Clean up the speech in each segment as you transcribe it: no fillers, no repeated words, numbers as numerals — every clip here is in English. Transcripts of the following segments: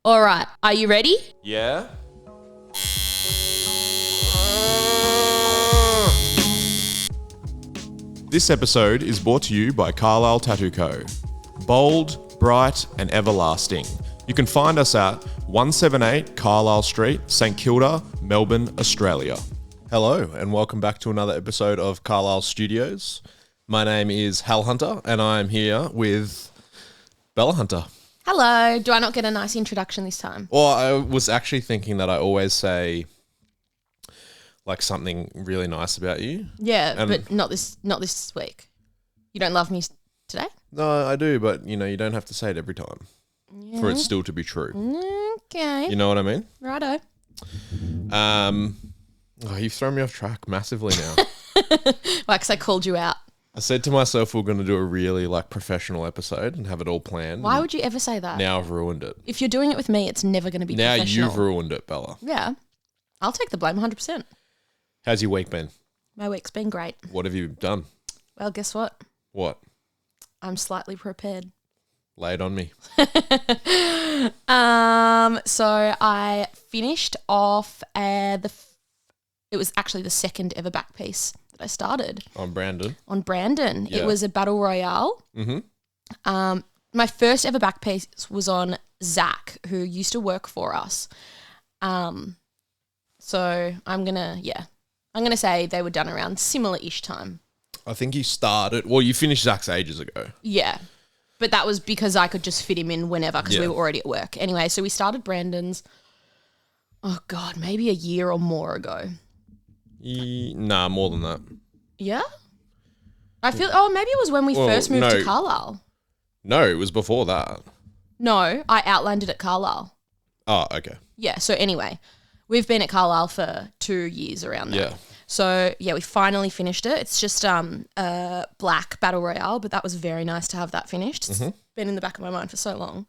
All right, are you ready? Yeah? This episode is brought to you by Carlisle Tattoo Co. Bold, bright and everlasting. You can find us at 178 Carlisle Street, St Kilda, Melbourne, Australia. Hello and welcome back to another episode of Carlisle Studios. My name is Hal Hunter and I am here with Bella Hunter. Hello. Do I not get a nice introduction this time? Well, I was actually thinking that I always say like something really nice about you. Yeah, but not this week. You don't love me today? No, I do, but you know, you don't have to say it every time for it still to be true. Okay. You know what I mean? Righto. You've thrown me off track massively now. Why, because I called you out. I said to myself we're going to do a really like professional episode and have it all planned. Why would you ever say that? Now I've ruined it. If you're doing it with me, it's never going to be Now professional. you've ruined it, Bella. Yeah. I'll take the blame 100%. How's your week been? My week's been great. What have you done? Well, guess what? What? I'm slightly prepared. Lay it on me. So I finished off it was actually the second ever back piece that I started. On Brandon. Yeah. It was a battle royale. Mm-hmm. My first ever back piece was on Zach, who used to work for us. So I'm gonna say they were done around similar-ish time. I think you started. Well, you finished Zach's ages ago. Yeah. But that was because I could just fit him in whenever because we Yeah. were already at work. Anyway, so we started Brandon's, maybe a year or more ago. Nah, more than that. Yeah? I feel, maybe it was when we first moved to Carlisle. No, it was before that. No, I outlined it at Carlisle. Oh, okay. Yeah, so anyway, we've been at Carlisle for 2 years around there. Yeah. So, yeah, we finally finished it. It's just a black battle royale, but that was very nice to have that finished. It's been in the back of my mind for so long.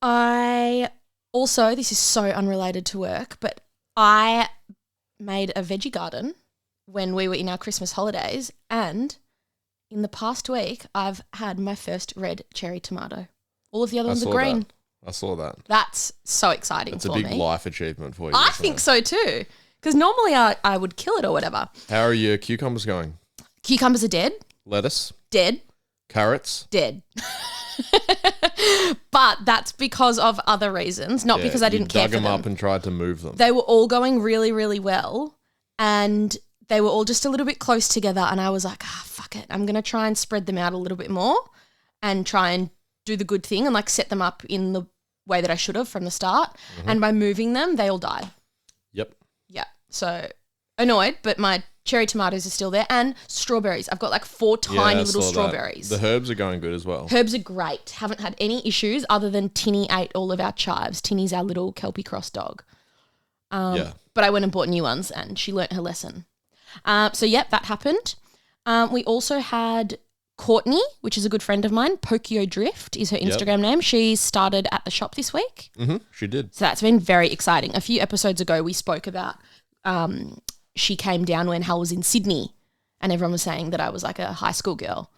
I also, this is so unrelated to work, but I made a veggie garden when we were in our Christmas holidays, and in the past week, I've had my first red cherry tomato. All of the other ones are green. I saw that. That's so exciting for me. It's a big life achievement for you. I think so too. Because normally I would kill it or whatever. How are your cucumbers going? Cucumbers are dead. Lettuce? Dead. Carrots? Dead. But that's because of other reasons, not because I didn't care for them. You dug them up and tried to move them. They were all going really, really well, and they were all just a little bit close together, and I was like, fuck it. I'm going to try and spread them out a little bit more and try and do the good thing and like set them up in the way that I should have from the start. And by moving them, they all died. Yep. Yeah. So annoyed, but my cherry tomatoes are still there, and strawberries. I've got like 4 tiny little strawberries. The herbs are going good as well. Herbs are great. Haven't had any issues other than Tinny ate all of our chives. Tinny's our little Kelpie cross dog. But I went and bought new ones and she learnt her lesson. So, yep, that happened. We also had Courtney, which is a good friend of mine. Pokio Drift is her Instagram name. She started at the shop this week. Mm-hmm, she did. So that's been very exciting. A few episodes ago, we spoke about she came down when Hal was in Sydney and everyone was saying that I was like a high school girl.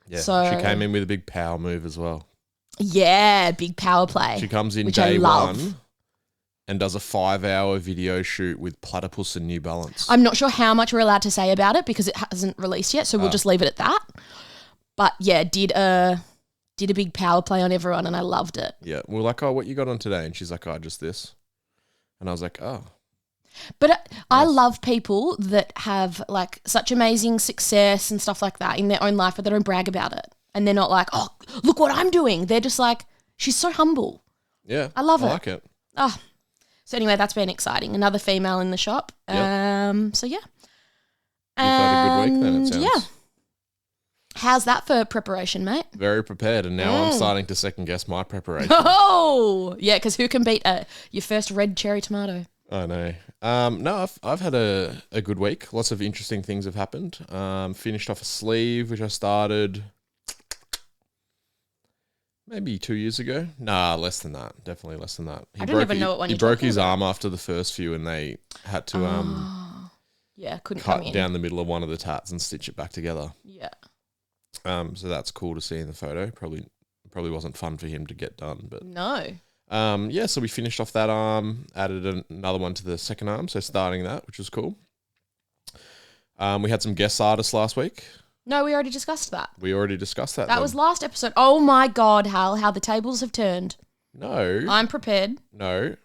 Yeah, so, she came in with a big power move as well. Yeah, big power play. She comes in which day I love. one and does a 5-hour video shoot with Platypus and New Balance. I'm not sure how much we're allowed to say about it because it hasn't released yet, so we'll just leave it at that. But yeah, did a big power play on everyone and I loved it. Yeah, we're like, oh, what you got on today? And she's like, oh, just this. And I was like, oh. But I love people that have like such amazing success and stuff like that in their own life, but they don't brag about it. And they're not like, oh, look what I'm doing. They're just like, she's so humble. Yeah. I love it. I like it. Oh, so anyway, that's been exciting. Another female in the shop. Yep. So yeah. You've had a good week then, it sounds. Yeah. How's that for preparation, mate? Very prepared, and now I'm starting to second guess my preparation. Oh, yeah, because who can beat your first red cherry tomato? I know. No, I've had a good week. Lots of interesting things have happened. Finished off a sleeve, which I started maybe 2 years ago. Nah, less than that. Definitely less than that. I don't even know what one he you're broke talking his about. arm after the first few, and they had to couldn't come cut in. down the middle of one of the tats and stitch it back together. Yeah. So that's cool to see in the photo. Probably probably wasn't fun for him to get done. But No. so we finished off that arm, added another one to the second arm, so starting that, which was cool. We had some guest artists last week. No, we already discussed that. We already discussed that. That was last episode. Oh my God, Hal, how the tables have turned. No. I'm prepared. No.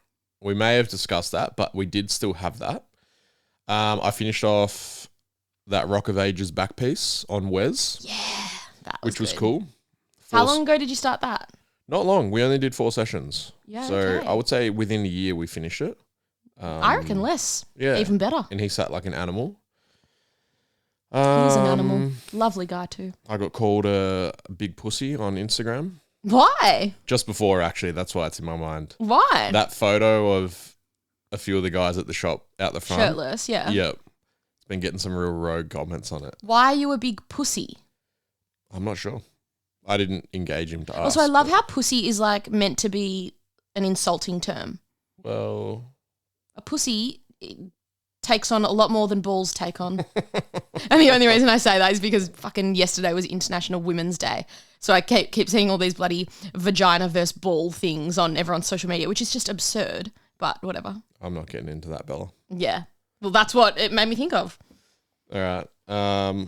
We may have discussed that, but we did still have that. I finished off that Rock of Ages back piece on Wes. Yeah, that was which was good. cool. How long ago did you start that? Not long. We only did 4 sessions. Yeah, so okay. I would say within a year we finished it. I reckon less. Yeah. Even better. And he sat like an animal. He's an animal. Lovely guy too. I got called a big pussy on Instagram. Why? Just before, actually. That's why it's in my mind. Why? That photo of a few of the guys at the shop out the front. Shirtless, yeah. Yep. It's been getting some real rogue comments on it. Why are you a big pussy? I'm not sure. I didn't engage him to ask. Also, I love how pussy is like meant to be an insulting term. Well, A pussy takes on a lot more than balls take on. And the only reason I say that is because fucking yesterday was International Women's Day. So I keep seeing all these bloody vagina versus ball things on everyone's social media, which is just absurd, but whatever. I'm not getting into that, Bella. Yeah. Well, that's what it made me think of. All right.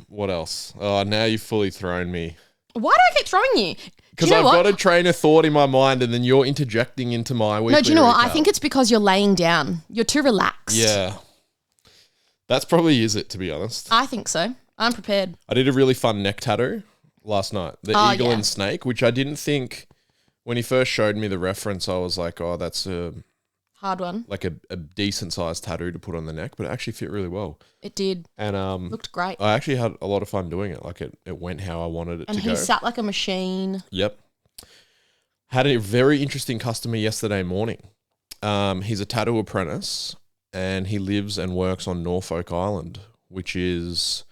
What else? Oh, now you've fully thrown me. Why do I keep throwing you? Because I've got a train of thought in my mind and then you're interjecting into my weekly No, do you know what? I recap. think it's because you're laying down. You're too relaxed. Yeah. That's probably is it, to be honest. I think so. I'm prepared. I did a really fun neck tattoo last night. The eagle and snake, which I didn't think, when he first showed me the reference, I was like, oh, that's Hard one. like a decent sized tattoo to put on the neck, but it actually fit really well. It did. And Looked great. I actually had a lot of fun doing it. Like it went how I wanted it And to he go. sat like a machine. Yep. Had a very interesting customer yesterday morning. He's a tattoo apprentice and he lives and works on Norfolk Island, which is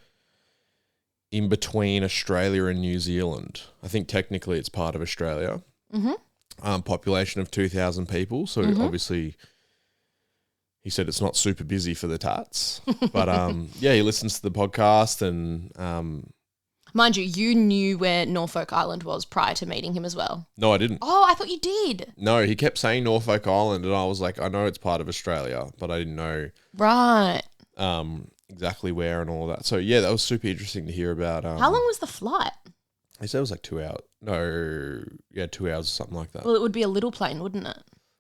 in between Australia and New Zealand. I think technically it's part of Australia. Mm-hmm. Population of 2,000 people. So obviously he said it's not super busy for the tats. But he listens to the podcast and Mind you, you knew where Norfolk Island was prior to meeting him as well. no, I didn't. Oh, I thought you did. No, he kept saying Norfolk Island and I was like, I know it's part of Australia, but I didn't know Right. exactly where and all that. So yeah, that was super interesting to hear about. How long was the flight? He said it was like 2 hours. No, yeah, 2 hours or something like that. Well, it would be a little plane, wouldn't it?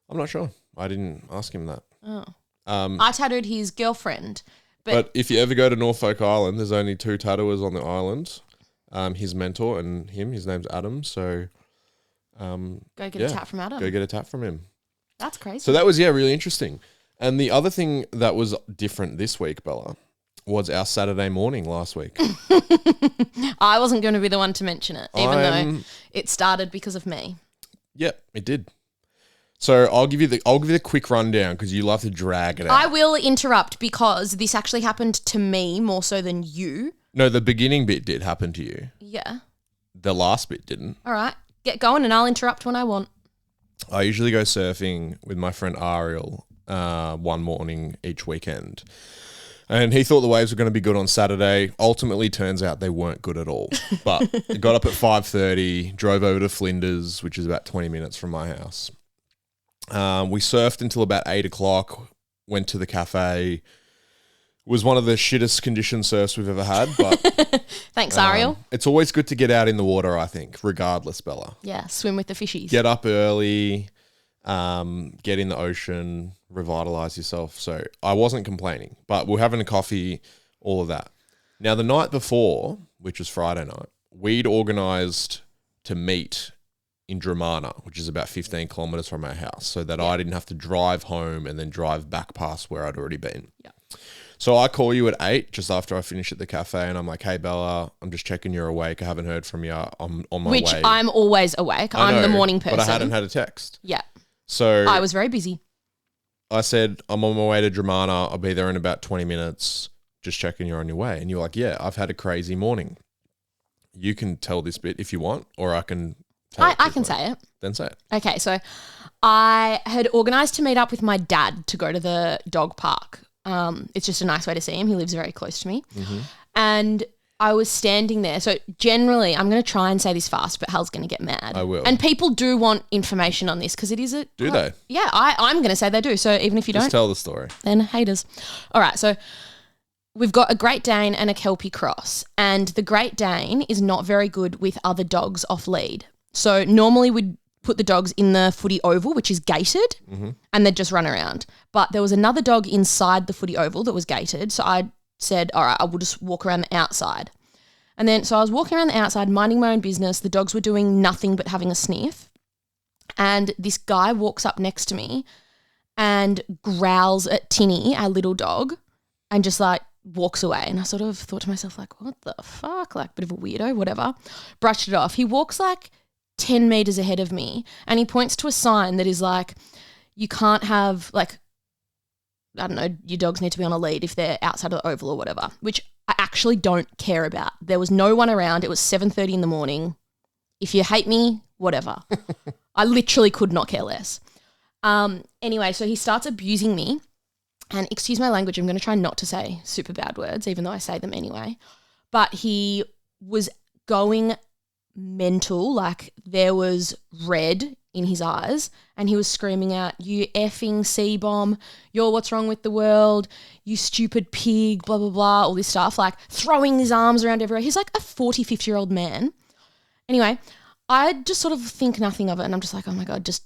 I'm not sure. I didn't ask him that. Oh. I tattooed his girlfriend. But if you ever go to Norfolk Island, there's only 2 tattooers on the island. His mentor and him. His name's Adam. So Go get a tat from Adam. go get a tat from him. That's crazy. So that was, really interesting. And the other thing that was different this week, Bella, was our Saturday morning last week. I wasn't going to be the one to mention it, even though it started because of me. Yep, it did. So I'll give you the quick rundown because you love to drag it out. I will interrupt because this actually happened to me more so than you. No, the beginning bit did happen to you. Yeah. The last bit didn't. All right. Get going and I'll interrupt when I want. I usually go surfing with my friend Ariel one morning each weekend. And he thought the waves were going to be good on Saturday. Ultimately, turns out they weren't good at all. But got up at 5:30, drove over to Flinders, which is about 20 minutes from my house. We surfed until about 8 o'clock, went to the cafe. It was one of the shittest condition surfs we've ever had. But Thanks, Ariel. it's always good to get out in the water, I think, regardless, Bella. Yeah, swim with the fishies. Get up early, get in the ocean, revitalize yourself. So I wasn't complaining, but we're having a coffee, all of that. Now, the night before, which was Friday night, we'd organised to meet in Dramana, which is about 15 kilometres from our house, so that I didn't have to drive home and then drive back past where I'd already been. Yeah. So I call you at 8, just after I finish at the cafe, and I'm like, hey, Bella, I'm just checking you're awake. I haven't heard from you. I'm on my way. Which I'm always awake. I I'm know, the morning person. But I hadn't had a text. Yeah. So I was very busy. I said, I'm on my way to Dramana. I'll be there in about 20 minutes. Just checking you're on your way. And you're like, yeah, I've had a crazy morning. You can tell this bit if you want, or I can tell I can say it. Then say it. Okay, so I had organised to meet up with my dad to go to the dog park. It's just a nice way to see him. He lives very close to me. Mm-hmm. And I was standing there. So generally, I'm going to try and say this fast, but Hal's going to get mad. I will. And people do want information on this because it is a... Do they? Yeah, I'm going to say they do. So even if you Just don't... tell the story. Then haters. All right, so we've got a Great Dane and a Kelpie cross. And the Great Dane is not very good with other dogs off lead. So normally we'd put the dogs in the footy oval, which is gated, and they'd just run around. But there was another dog inside the footy oval that was gated. So I said, all right, I will just walk around the outside. And then, so I was walking around the outside, minding my own business. The dogs were doing nothing but having a sniff. And this guy walks up next to me and growls at Tinny, our little dog, and just like walks away. And I sort of thought to myself, like, what the fuck? Like, bit of a weirdo, whatever. Brushed it off. He walks like 10 meters ahead of me and he points to a sign that is like, you can't have like, I don't know, your dogs need to be on a lead if they're outside of the oval or whatever, which I actually don't care about. There was no one around. It was 7:30 in the morning. If you hate me, whatever. I literally could not care less. Anyway, so he starts abusing me, and excuse my language, I'm going to try not to say super bad words, even though I say them anyway. But he was going mental, like there was red in his eyes, and he was screaming out, you effing C-bomb, you're what's wrong with the world, you stupid pig, blah, blah, blah, all this stuff, like throwing his arms around everywhere. He's like a 40, 50-year-old man. Anyway, I just sort of think nothing of it, and I'm just like, oh my God, just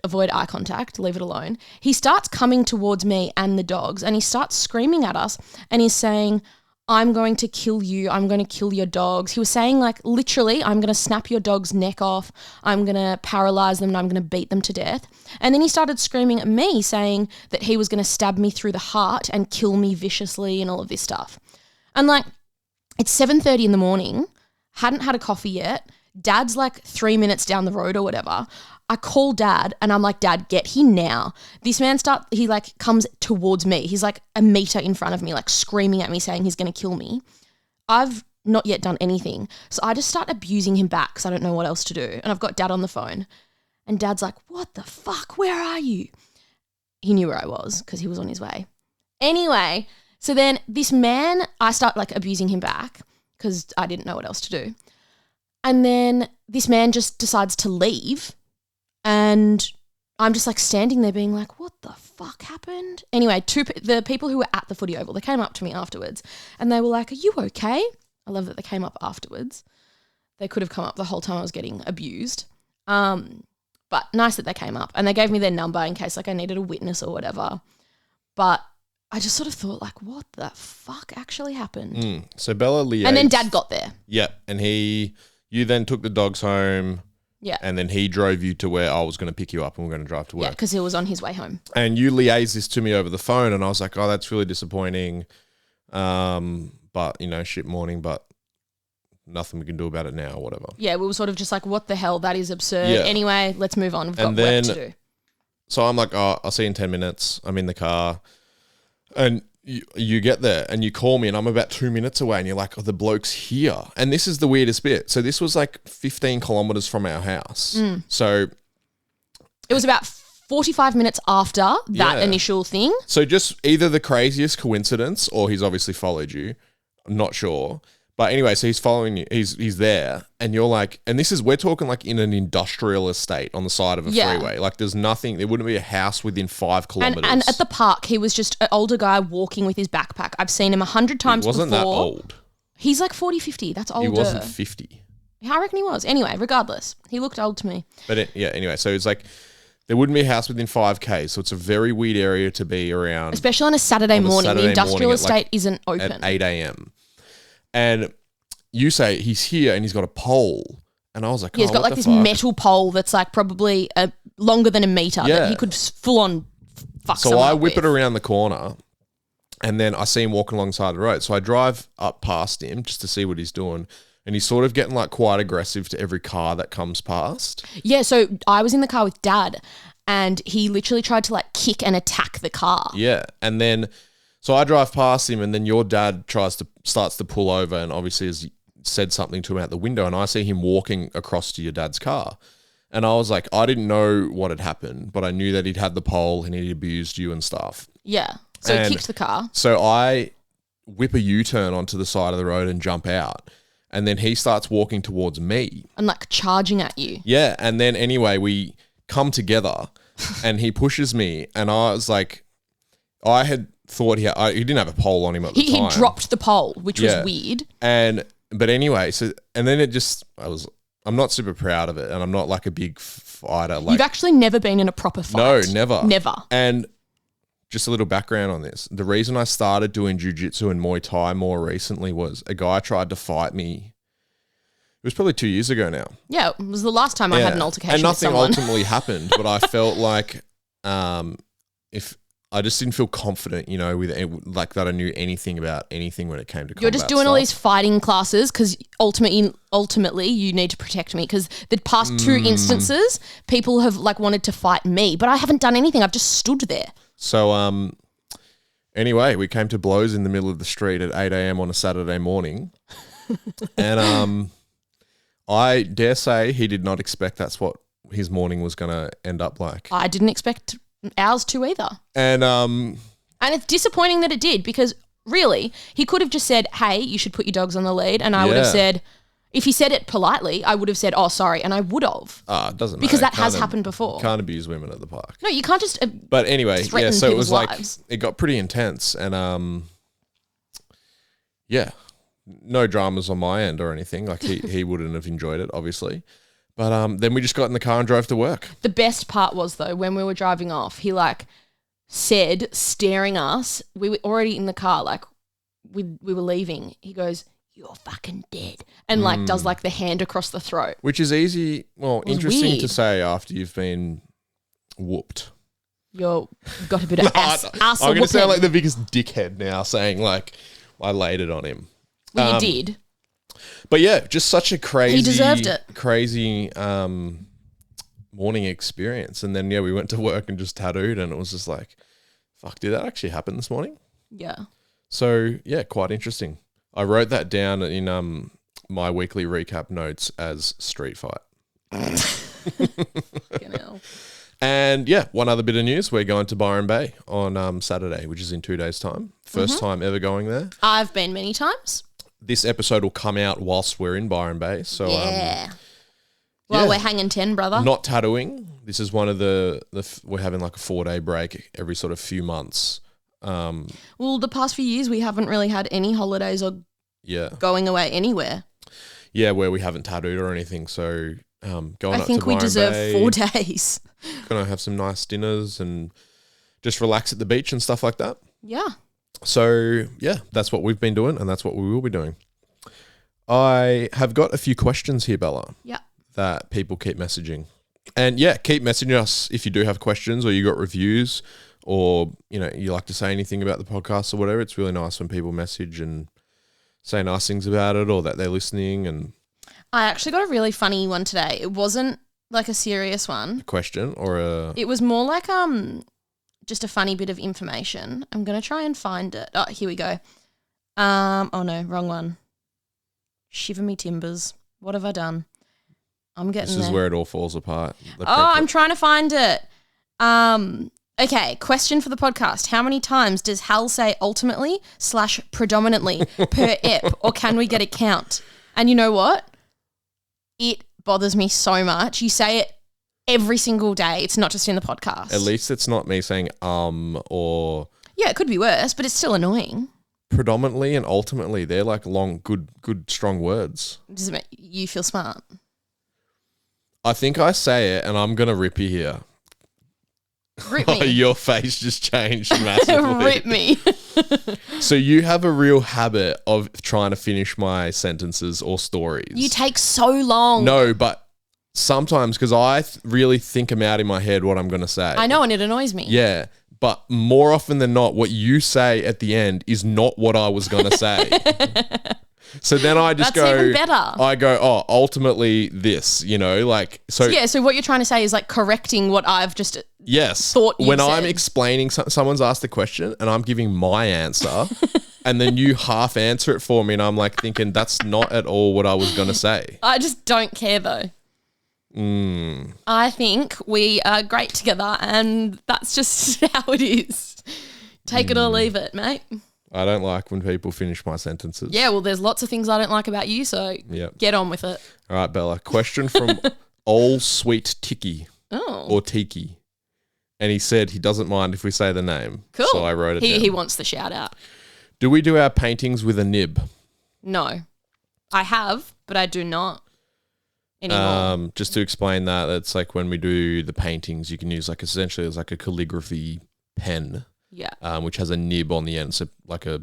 avoid eye contact, leave it alone. He starts coming towards me and the dogs, and he starts screaming at us, and he's saying, I'm going to kill you. I'm going to kill your dogs. He was saying like literally, I'm going to snap your dog's neck off. I'm going to paralyze them and I'm going to beat them to death. And then he started screaming at me saying that he was going to stab me through the heart and kill me viciously and all of this stuff. And like, it's 7:30 in the morning, hadn't had a coffee yet. Dad's like 3 minutes down the road or whatever. I call Dad and I'm like, Dad, get here now. This man he like comes towards me. He's like a meter in front of me, like screaming at me saying he's going to kill me. I've not yet done anything. So I just start abusing him back because I don't know what else to do. And I've got Dad on the phone and Dad's like, what the fuck? Where are you? He knew where I was because he was on his way. Anyway, so then this man, I start like abusing him back because I didn't know what else to do. And then this man just decides to leave. And I'm just like standing there being like, what the fuck happened? Anyway, the people who were at the footy oval, they came up to me afterwards and they were like, are you okay? I love that they came up afterwards. They could have come up the whole time I was getting abused. But nice that they came up and they gave me their number in case like I needed a witness or whatever. But I just sort of thought like, what the fuck actually happened? So Bella liaised. And then Dad got there. Yeah. And you then took the dogs home. Yeah. And then he drove you to where I was going to pick you up and we're going to drive to work. Yeah, because he was on his way home. And you liaised this to me over the phone and I was like, oh, that's really disappointing. But, you know, shit morning, but nothing we can do about it now or whatever. Yeah, we were sort of just like, what the hell? That is absurd. Yeah. Anyway, let's move on. We've got work to do. So I'm like, oh, I'll see you in 10 minutes. I'm in the car. And you get there and you call me and I'm about 2 minutes away and you're like, oh, the bloke's here. And this is the weirdest bit. So this was like 15 kilometers from our house. So it was about 45 minutes after that initial thing. So just either the craziest coincidence or he's obviously followed you. I'm not sure. But anyway, so he's following you. He's there and you're like, and we're talking like in an industrial estate on the side of a freeway. Like there's nothing, there wouldn't be a house within 5 kilometers. And at the park, he was just an older guy walking with his backpack. I've seen him 100 times before. He wasn't that old. He's like 40, 50. That's older. He wasn't 50. I reckon he was. Anyway, regardless, he looked old to me. But anyway, so it's like, there wouldn't be a house within 5K, so it's a very weird area to be around. Especially on a Saturday morning. The industrial estate isn't open. At 8 a.m. And you say he's here and he's got a pole. And I was like, he's got like this metal pole that's like probably longer than a meter that he could full on fuck someone up. So I whip with. it around the corner and then I see him walking alongside the road. So I drive up past him just to see what he's doing. And he's sort of getting like quite aggressive to every car that comes past. Yeah, so I was in the car with Dad and he literally tried to like kick and attack the car. Yeah, and then so I drive past him and then your dad starts to pull over and obviously has said something to him out the window and I see him walking across to your dad's car. And I was like, I didn't know what had happened, but I knew that he'd had the pole and he'd abused you and stuff. Yeah, so he kicked the car. So I whip a U-turn onto the side of the road and jump out. And then he starts walking towards me. And like charging at you. Yeah. And then anyway, we come together and he pushes me. And I was like, I had thought he didn't have a pole on him at the time. He dropped the pole, which was weird. But anyway, and then I'm not super proud of it. And I'm not like a big fighter. Like, you've actually never been in a proper fight. No, never. Never. And just a little background on this. The reason I started doing jiu-jitsu and Muay Thai more recently was a guy tried to fight me. It was probably 2 years ago now. Yeah, it was the last time I had an altercation with someone. And nothing ultimately happened, but I felt like if I just didn't feel confident, with like that I knew anything about anything when it came to combat. You're just doing all these fighting classes because ultimately you need to protect me, because the past 2 instances people have like wanted to fight me, but I haven't done anything. I've just stood there. So anyway, we came to blows in the middle of the street at 8 a.m. on a Saturday morning. And I dare say he did not expect that's what his morning was going to end up like. I didn't expect ours to either. And it's disappointing that it did, because really he could have just said, hey, you should put your dogs on the lead. And I would have said, if he said it politely, I would have said, oh, sorry. And I would have. It doesn't matter. Because that has happened before. Can't abuse women at the park. No, you can't just But anyway, yeah, so it was lives. Like, it got pretty intense. And no dramas on my end or anything. Like he wouldn't have enjoyed it, obviously. But then we just got in the car and drove to work. The best part was, though, when we were driving off, he like said, staring us, we were already in the car, like we were leaving. He goes, you're fucking dead. And like does like the hand across the throat. Which is easy, interesting weird to say after you've been whooped. You've got a bit of ass I'm going to sound like the biggest dickhead now saying like I laid it on him. Well, you did. But yeah, just such a crazy, he deserved it. Crazy morning experience. And then, we went to work and just tattooed, and it was just like, fuck, did that actually happen this morning? Yeah. So yeah, quite interesting. I wrote that down in my weekly recap notes as street fight. And yeah, one other bit of news. We're going to Byron Bay on Saturday, which is in 2 days' time. First time ever going there. I've been many times. This episode will come out whilst we're in Byron Bay. So we're hanging 10, brother. Not tattooing. This is one of we're having like a 4-day break every sort of few months. Well, the past few years we haven't really had any holidays or going away anywhere. Yeah, where we haven't tattooed or anything. So going up to Byron Bay. I think we deserve 4 days. Gonna have some nice dinners and just relax at the beach and stuff like that. Yeah. So yeah, that's what we've been doing, and that's what we will be doing. I have got a few questions here, Bella. Yeah. That people keep messaging. And keep messaging us if you do have questions or you got reviews or, you like to say anything about the podcast or whatever. It's really nice when people message and say nice things about it or that they're listening. And I actually got a really funny one today. It wasn't like a serious one. A question or a... It was more like just a funny bit of information. I'm going to try and find it. Oh, here we go. Oh no, wrong one. Shiver me timbers. What have I done? I'm getting This is where it all falls apart. I'm trying to find it. Okay, question for the podcast. How many times does Hal say ultimately / predominantly per ep, or can we get a count? And you know what? It bothers me so much. You say it every single day. It's not just in the podcast. At least it's not me saying or... Yeah, it could be worse, but it's still annoying. Predominantly and ultimately, they're like long, good, strong words. Does it make you feel smart? I think I say it, and I'm going to rip you here. Rip me. Your face just changed massively. Rip me. So you have a real habit of trying to finish my sentences or stories. You take so long. No, but sometimes because I really think them out in my head what I'm going to say. I know, and it annoys me. Yeah, but more often than not, what you say at the end is not what I was going to say. So then I just That's even better. I go, ultimately this, so. Yeah, so what you're trying to say is like correcting what I've just thought you when said. I'm explaining, someone's asked a question and I'm giving my answer and then you half answer it for me and I'm like thinking that's not at all what I was going to say. I just don't care though. I think we are great together and that's just how it is. Take it or leave it, mate. I don't like when people finish my sentences. Yeah, well, there's lots of things I don't like about you, so get on with it. All right, Bella. Question from Old Sweet Tiki or Tiki. And he said he doesn't mind if we say the name. Cool. So I wrote it down. He wants the shout out. Do we do our paintings with a nib? No. I have, but I do not anymore. Just to explain that, it's like when we do the paintings, you can use like essentially it's like a calligraphy pen. Yeah. Which has a nib on the end, so like a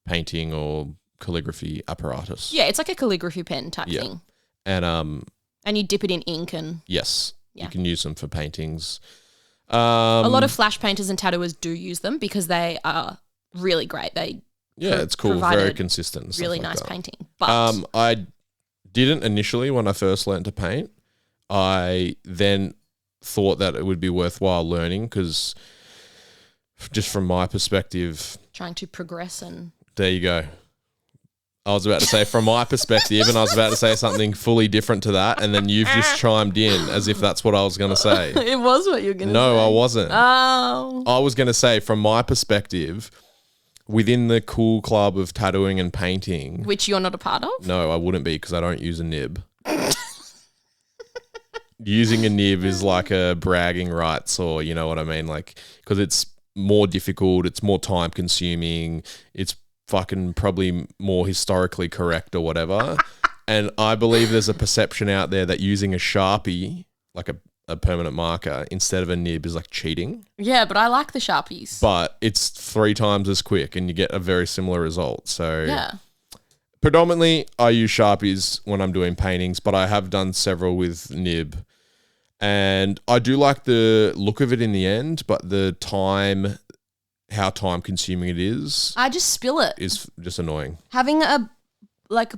painting or calligraphy apparatus. Yeah, it's like a calligraphy pen type thing. And you dip it in ink and yes, you can use them for paintings. A lot of flash painters and tattooers do use them because they are really great. It's cool, very consistent. Really nice painting. But I didn't initially when I first learned to paint. I then thought that it would be worthwhile learning because just from my perspective, trying to progress and there you go. I was about to say from my perspective and I was about to say something fully different to that and then you've just chimed in as if that's what I was going to say. It was what you were going to say. No, I wasn't. Oh. I was going to say from my perspective, within the cool club of tattooing and painting. Which you're not a part of? No, I wouldn't be because I don't use a nib. Using a nib is like a bragging rights or you know what I mean? Like, because it's more difficult, it's more time consuming, it's fucking probably more historically correct or whatever. And I believe there's a perception out there that using a Sharpie, like a permanent marker, instead of a nib is like cheating. Yeah, but I like the Sharpies. But it's 3 times as quick and you get a very similar result. So predominantly I use Sharpies when I'm doing paintings, but I have done several with nib. And I do like the look of it in the end, but the time, how time consuming it is. I just spill it. Is just annoying. Having a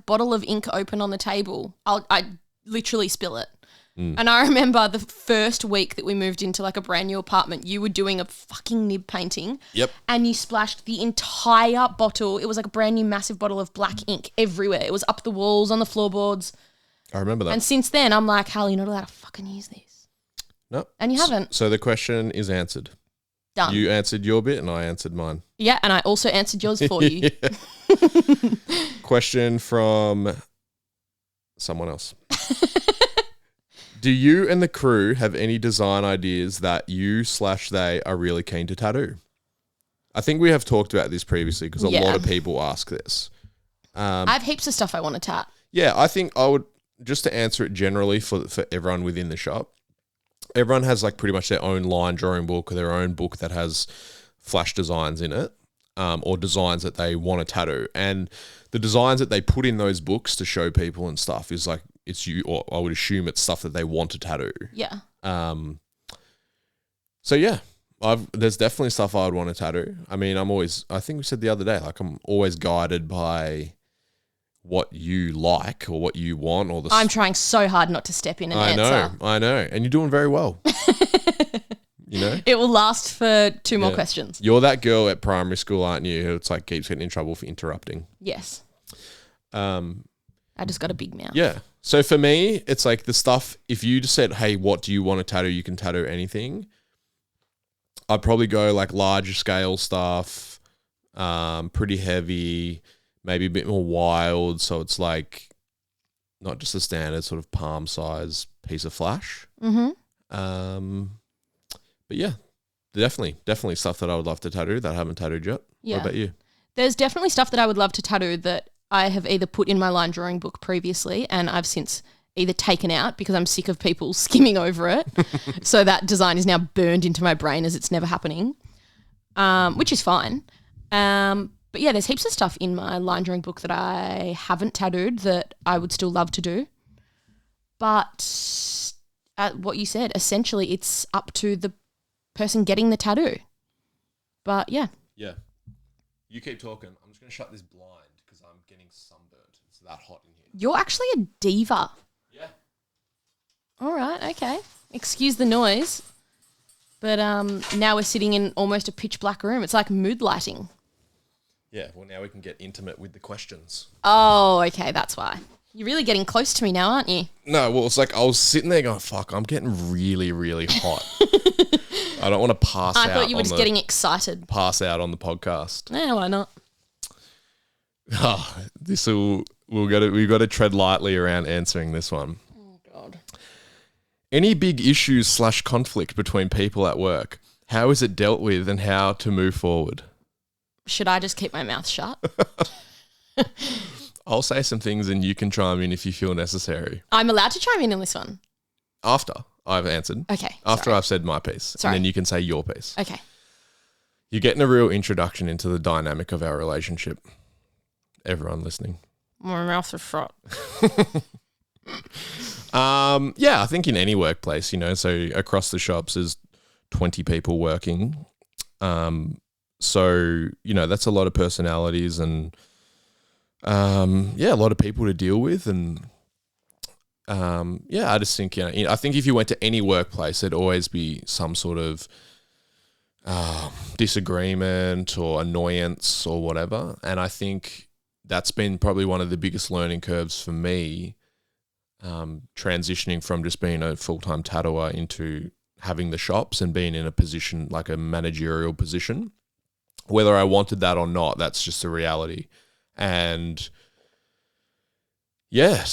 bottle of ink open on the table, I literally spill it. And I remember the first week that we moved into like a brand new apartment, you were doing a fucking nib painting. Yep. And you splashed the entire bottle. It was like a brand new massive bottle of black ink everywhere. It was up the walls, on the floorboards. I remember that. And since then, I'm like, Hal, you're not allowed to fucking use these. No. And you haven't. So the question is answered. Done. You answered your bit and I answered mine. Yeah, and I also answered yours for you. Question from someone else. Do you and the crew have any design ideas that you/they are really keen to tattoo? I think we have talked about this previously because a lot of people ask this. I have heaps of stuff I want to tat. Yeah, I think I would, just to answer it generally for everyone within the shop, everyone has like pretty much their own line drawing book or their own book that has flash designs in it or designs that they want to tattoo. And the designs that they put in those books to show people and stuff is like, or I would assume it's stuff that they want to tattoo. Yeah. So yeah, there's definitely stuff I would want to tattoo. I mean, I think we said the other day, like I'm always guided by what you like or what you want or I'm trying so hard not to step in and answer. I know. And you're doing very well. You know? It will last for 2 more questions. You're that girl at primary school, aren't you, who it's like keeps getting in trouble for interrupting. Yes. I just got a big mouth. Yeah. So for me, it's like the stuff, if you just said, hey, what do you want to tattoo? You can tattoo anything. I'd probably go like larger scale stuff, pretty heavy, maybe a bit more wild. So it's like not just a standard sort of palm size piece of flash. Mm-hmm. But yeah, definitely stuff that I would love to tattoo that I haven't tattooed yet. Yeah. What about you? There's definitely stuff that I would love to tattoo that I have either put in my line drawing book previously and I've since either taken out because I'm sick of people skimming over it. So that design is now burned into my brain as it's never happening, which is fine. But yeah, there's heaps of stuff in my line drawing book that I haven't tattooed that I would still love to do. But what you said, essentially it's up to the person getting the tattoo. But yeah. Yeah. You keep talking. I'm just going to shut this blind because I'm getting sunburned. It's that hot in here. You're actually a diva. Yeah. All right, okay. Excuse the noise. But now we're sitting in almost a pitch black room. It's like mood lighting. Yeah, well now we can get intimate with the questions. Oh, okay, that's why. You're really getting close to me now, aren't you? No, well, it's like I was sitting there going, fuck, I'm getting really, really hot. I don't want to pass out. I thought you were just getting excited. Pass out on the podcast. Yeah, why not? Oh, we've got to tread lightly around answering this one. Oh, God. Any big issues / conflict between people at work? How is it dealt with and how to move forward? Should I just keep my mouth shut? I'll say some things and you can chime in if you feel necessary. I'm allowed to chime in on this one? After I've answered. Okay. After I've said my piece. Sorry. And then you can say your piece. Okay. You're getting a real introduction into the dynamic of our relationship. Everyone listening. My mouth is shut. Yeah, I think in any workplace, so across the shops there's 20 people working. So, that's a lot of personalities and a lot of people to deal with. And I just think, I think if you went to any workplace, there'd always be some sort of disagreement or annoyance or whatever. And I think that's been probably one of the biggest learning curves for me, transitioning from just being a full-time tattooer into having the shops and being in a position like a managerial position. Whether I wanted that or not, that's just the reality. And yeah,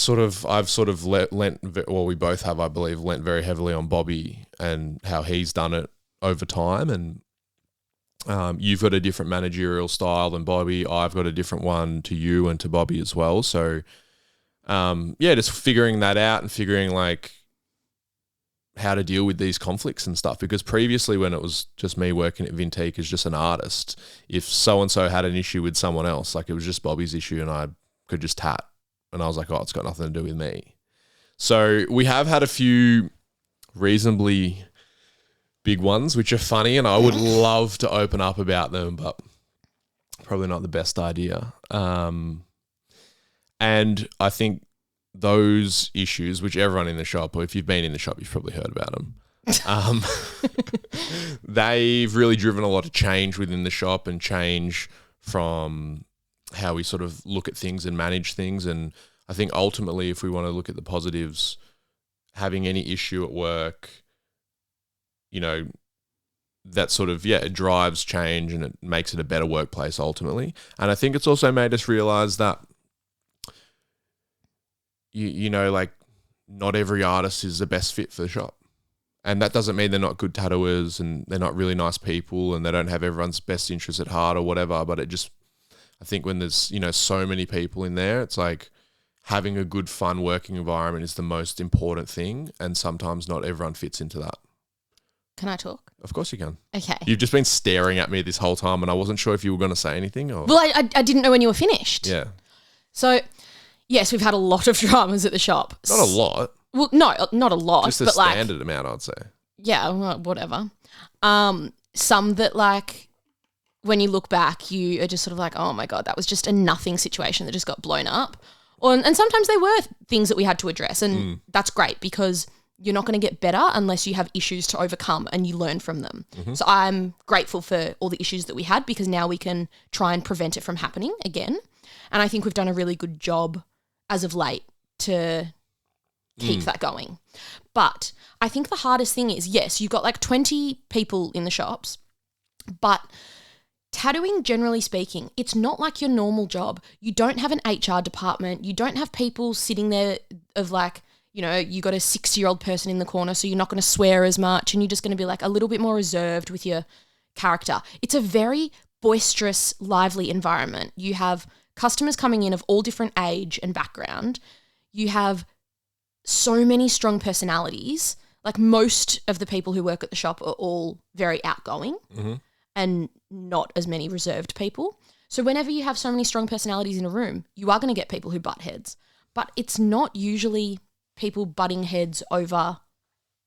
I've we both have, I believe, lent very heavily on Bobby and how he's done it over time. And you've got a different managerial style than Bobby. I've got a different one to you and to Bobby as well. So just figuring that out and figuring like how to deal with these conflicts and stuff. Because previously when it was just me working at Vintique as just an artist, if so-and-so had an issue with someone else, like it was just Bobby's issue and I could just tat. And I was like, oh, it's got nothing to do with me. So we have had a few reasonably big ones, which are funny, and I would love to open up about them, but probably not the best idea. And I think those issues, which everyone in the shop, or if you've been in the shop, you've probably heard about them. They've really driven a lot of change within the shop and change from how we sort of look at things and manage things. And I think ultimately, if we want to look at the positives, having any issue at work, that sort of, it drives change and it makes it a better workplace ultimately. And I think it's also made us realize that, like not every artist is the best fit for the shop. And that doesn't mean they're not good tattooers and they're not really nice people and they don't have everyone's best interests at heart or whatever. But I think when there's, so many people in there, it's like having a good, fun working environment is the most important thing. And sometimes not everyone fits into that. Can I talk? Of course you can. Okay. You've just been staring at me this whole time and I wasn't sure if you were going to say anything. Or... Well, I didn't know when you were finished. Yeah. So, yes, we've had a lot of dramas at the shop. Not a lot. Well, no, not a lot. Just a standard amount, I'd say. Yeah, well, whatever. Some that like when you look back, you are just sort of like, oh my God, that was just a nothing situation that just got blown up. And sometimes they were things that we had to address, and that's great because you're not going to get better unless you have issues to overcome and you learn from them. Mm-hmm. So I'm grateful for all the issues that we had because now we can try and prevent it from happening again. And I think we've done a really good job as of late to keep that going. But I think the hardest thing is, yes, you've got like 20 people in the shops, but tattooing, generally speaking, it's not like your normal job. You don't have an HR department. You don't have people sitting there of like, you got a 60-year-old person in the corner, so you're not going to swear as much and you're just going to be like a little bit more reserved with your character. It's a very boisterous, lively environment. You have customers coming in of all different age and background. You have so many strong personalities. Like most of the people who work at the shop are all very outgoing and not as many reserved people. So whenever you have so many strong personalities in a room, you are going to get people who butt heads. But it's not usually people butting heads over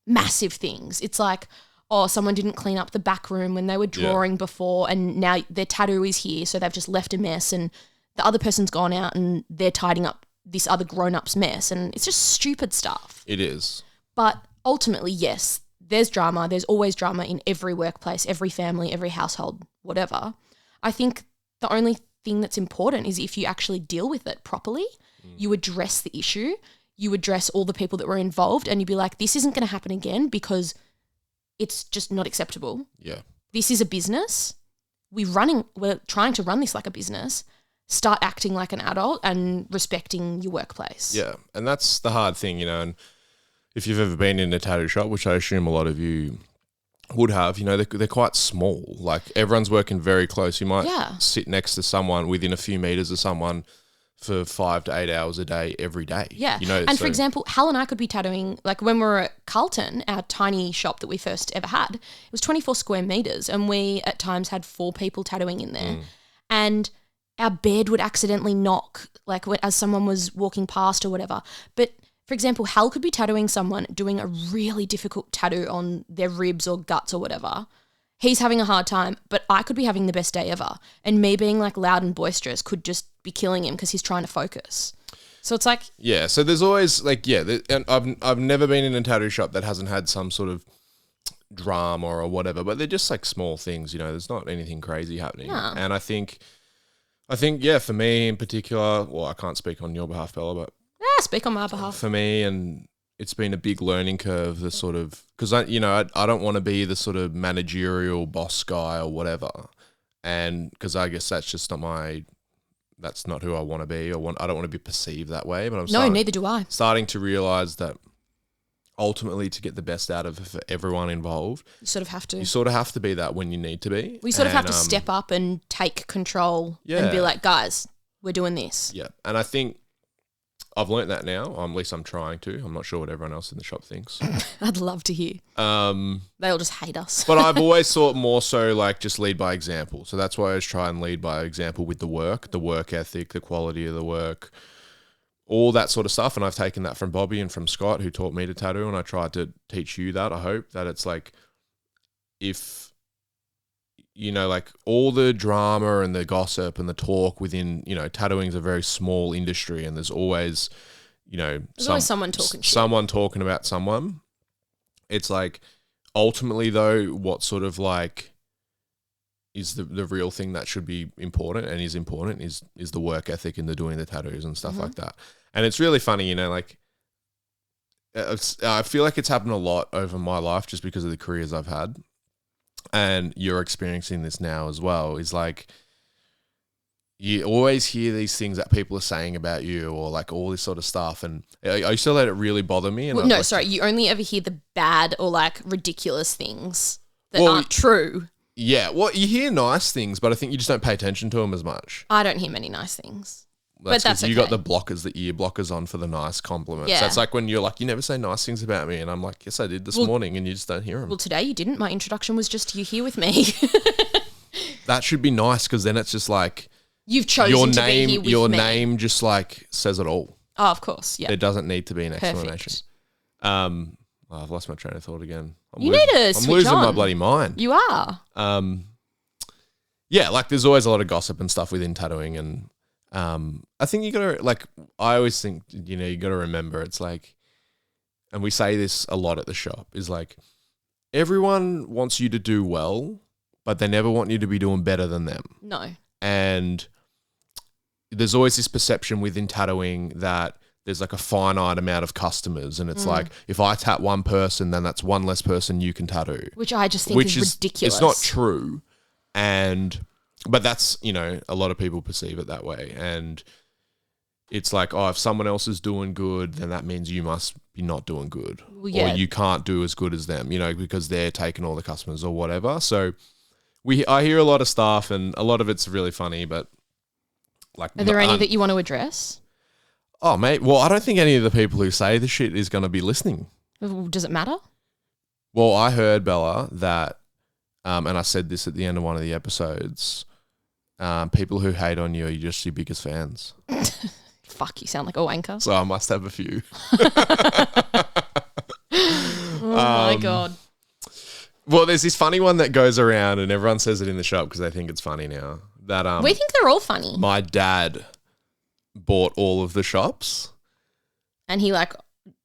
massive things. It's like, oh, someone didn't clean up the back room when they were drawing before and now their tattoo is here, so they've just left a mess and the other person's gone out and they're tidying up this other grown-up's mess, and it's just stupid stuff. It is. But ultimately, yes, there's drama. There's always drama in every workplace, every family, every household, whatever. I think the only thing that's important is if you actually deal with it properly. you address the issue, you address all the people that were involved, and you'd be like, this isn't going to happen again because it's just not acceptable. Yeah. This is a business. We're trying to run this like a business. Start acting like an adult and respecting your workplace. Yeah, and that's the hard thing, and if you've ever been in a tattoo shop, which I assume a lot of you would have, they're quite small. Like everyone's working very close. You might sit next to someone within a few meters of someone for 5 to 8 hours a day, every day. Yeah. For example, Hal and I could be tattooing, like when we were at Carlton, our tiny shop that we first ever had, it was 24 square meters, and we at times had 4 people tattooing in there. And our bed would accidentally knock, like as someone was walking past or whatever. But for example, Hal could be tattooing someone, doing a really difficult tattoo on their ribs or guts or whatever. He's having a hard time, but I could be having the best day ever. And me being like loud and boisterous could just be killing him because he's trying to focus. So it's like... Yeah, so there's always like, and I've never been in a tattoo shop that hasn't had some sort of drama or whatever, but they're just like small things, there's not anything crazy happening. Yeah. And I think, for me in particular, well, I can't speak on your behalf, Bella, but... Yeah, speak on my behalf. For me, and it's been a big learning curve, the sort of, because I don't want to be the sort of managerial boss guy or whatever, and because I guess that's just that's not who I want to be. I don't want to be perceived that way. But neither do I. Starting to realize that ultimately, to get the best out of it for everyone involved, you sort of have to. You sort of have to be that when you need to be. We sort of have to step up and take control and be like, guys, we're doing this. Yeah, and I think I've learnt that now. At least I'm trying to. I'm not sure what everyone else in the shop thinks. I'd love to hear. They all just hate us. But I've always thought more so like just lead by example. So that's why I always try and lead by example with the work ethic, the quality of the work, all that sort of stuff. And I've taken that from Bobby and from Scott, who taught me to tattoo, and I tried to teach you that. I hope that it's like, if like all the drama and the gossip and the talk within, tattooing is a very small industry, and there's always, always someone talking shit. Someone talking about someone. It's like, ultimately though, what sort of like is the real thing that should be important and is important is the work ethic and the doing the tattoos and stuff like that. And it's really funny, like I feel like it's happened a lot over my life just because of the careers I've had. And you're experiencing this now as well, is like you always hear these things that people are saying about you, or like all this sort of stuff. And I used to let it really bother me. And you only ever hear the bad or like ridiculous things that aren't true. Yeah, well, you hear nice things, but I think you just don't pay attention to them as much. I don't hear many nice things. That's okay. You got the ear blockers on for the nice compliments. Yeah. So it's like when you're like, you never say nice things about me. And I'm like, yes, I did this morning, and you just don't hear them. Well, today you didn't. My introduction was just you here with me. That should be nice, because then it's just like, you've chosen to be here with your me. name just like says it all. Oh, of course. Yeah. There doesn't need to be an explanation. I've lost my train of thought again. I'm losing my bloody mind. You are. Yeah, like there's always a lot of gossip and stuff within tattooing, and I think you gotta, like, I always think, you gotta remember, it's like, and we say this a lot at the shop, is like, everyone wants you to do well, but they never want you to be doing better than them. No. And there's always this perception within tattooing that there's like a finite amount of customers, and it's like, if I tat one person, then that's one less person you can tattoo. Which I just think is ridiculous. It's not true. But that's, a lot of people perceive it that way. And it's like, if someone else is doing good, then that means you must be not doing good. Well, yeah. Or you can't do as good as them, because they're taking all the customers or whatever. So I hear a lot of stuff, and a lot of it's really funny, but like... Are there any that you want to address? Oh, mate. Well, I don't think any of the people who say the shit is going to be listening. Does it matter? Well, I heard, Bella, that, and I said this at the end of one of the episodes... people who hate on you are just your biggest fans. Fuck, you sound like a wanker. So I must have a few. Oh my God. Well, there's this funny one that goes around, and everyone says it in the shop because they think it's funny now. That we think they're all funny. My dad bought all of the shops. And he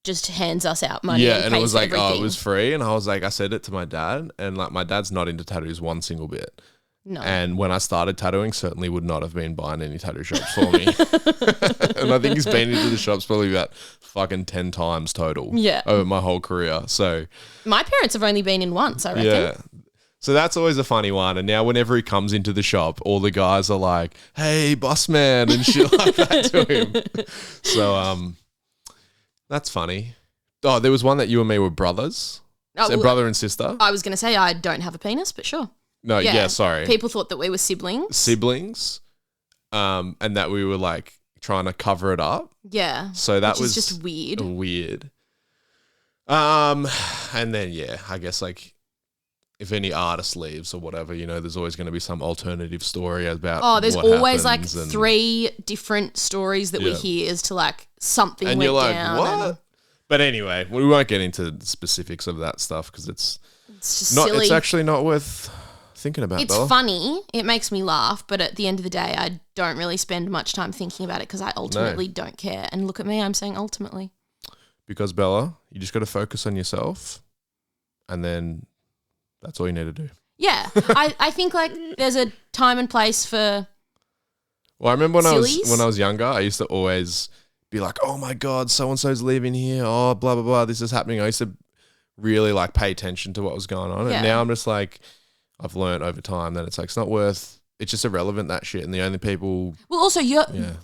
just hands us out money. Yeah, and it was like, everything. it was free. And I was like, I said it to my dad, and like my dad's not into tattoos one single bit. No. And when I started tattooing, certainly would not have been buying any tattoo shops for me. And I think he's been into the shops probably about fucking 10 times total. Yeah. Over my whole career. So my parents have only been in once, I reckon. yeah. So that's always a funny one. And now whenever he comes into the shop, all the guys are like, hey, boss man, and shit like that to him. So that's funny. Oh, there was one that you and me were brothers. So brother and sister. I was going to say I don't have a penis, but sure. No, yeah, sorry. People thought that we were siblings. Siblings. And that we were like trying to cover it up. Yeah. So that was just weird. Weird. And then, yeah, I guess like if any artist leaves or whatever, you know, there's always going to be some alternative story about there's what always like happens and 3 different stories that we hear as to like something and went you're like, down. what? But anyway, we won't get into the specifics of that stuff because it's just not. silly. It's actually not worth thinking about. It's Bella. funny. It makes me laugh, but at the end of the day, I don't really spend much time thinking about it because I ultimately don't care. And look at me, I'm saying ultimately. Because Bella, you just got to focus on yourself, and then that's all you need to do. Yeah, I think like there's a time and place for. Well, I remember sillies. when I was younger, I used to always be like, "Oh my god, so and so's leaving here. Oh, blah blah blah. This is happening." I used to really like pay attention to what was going on, and now I'm just like, I've learned over time that it's like it's not worth. It's just irrelevant, that shit, and the only people. Well, also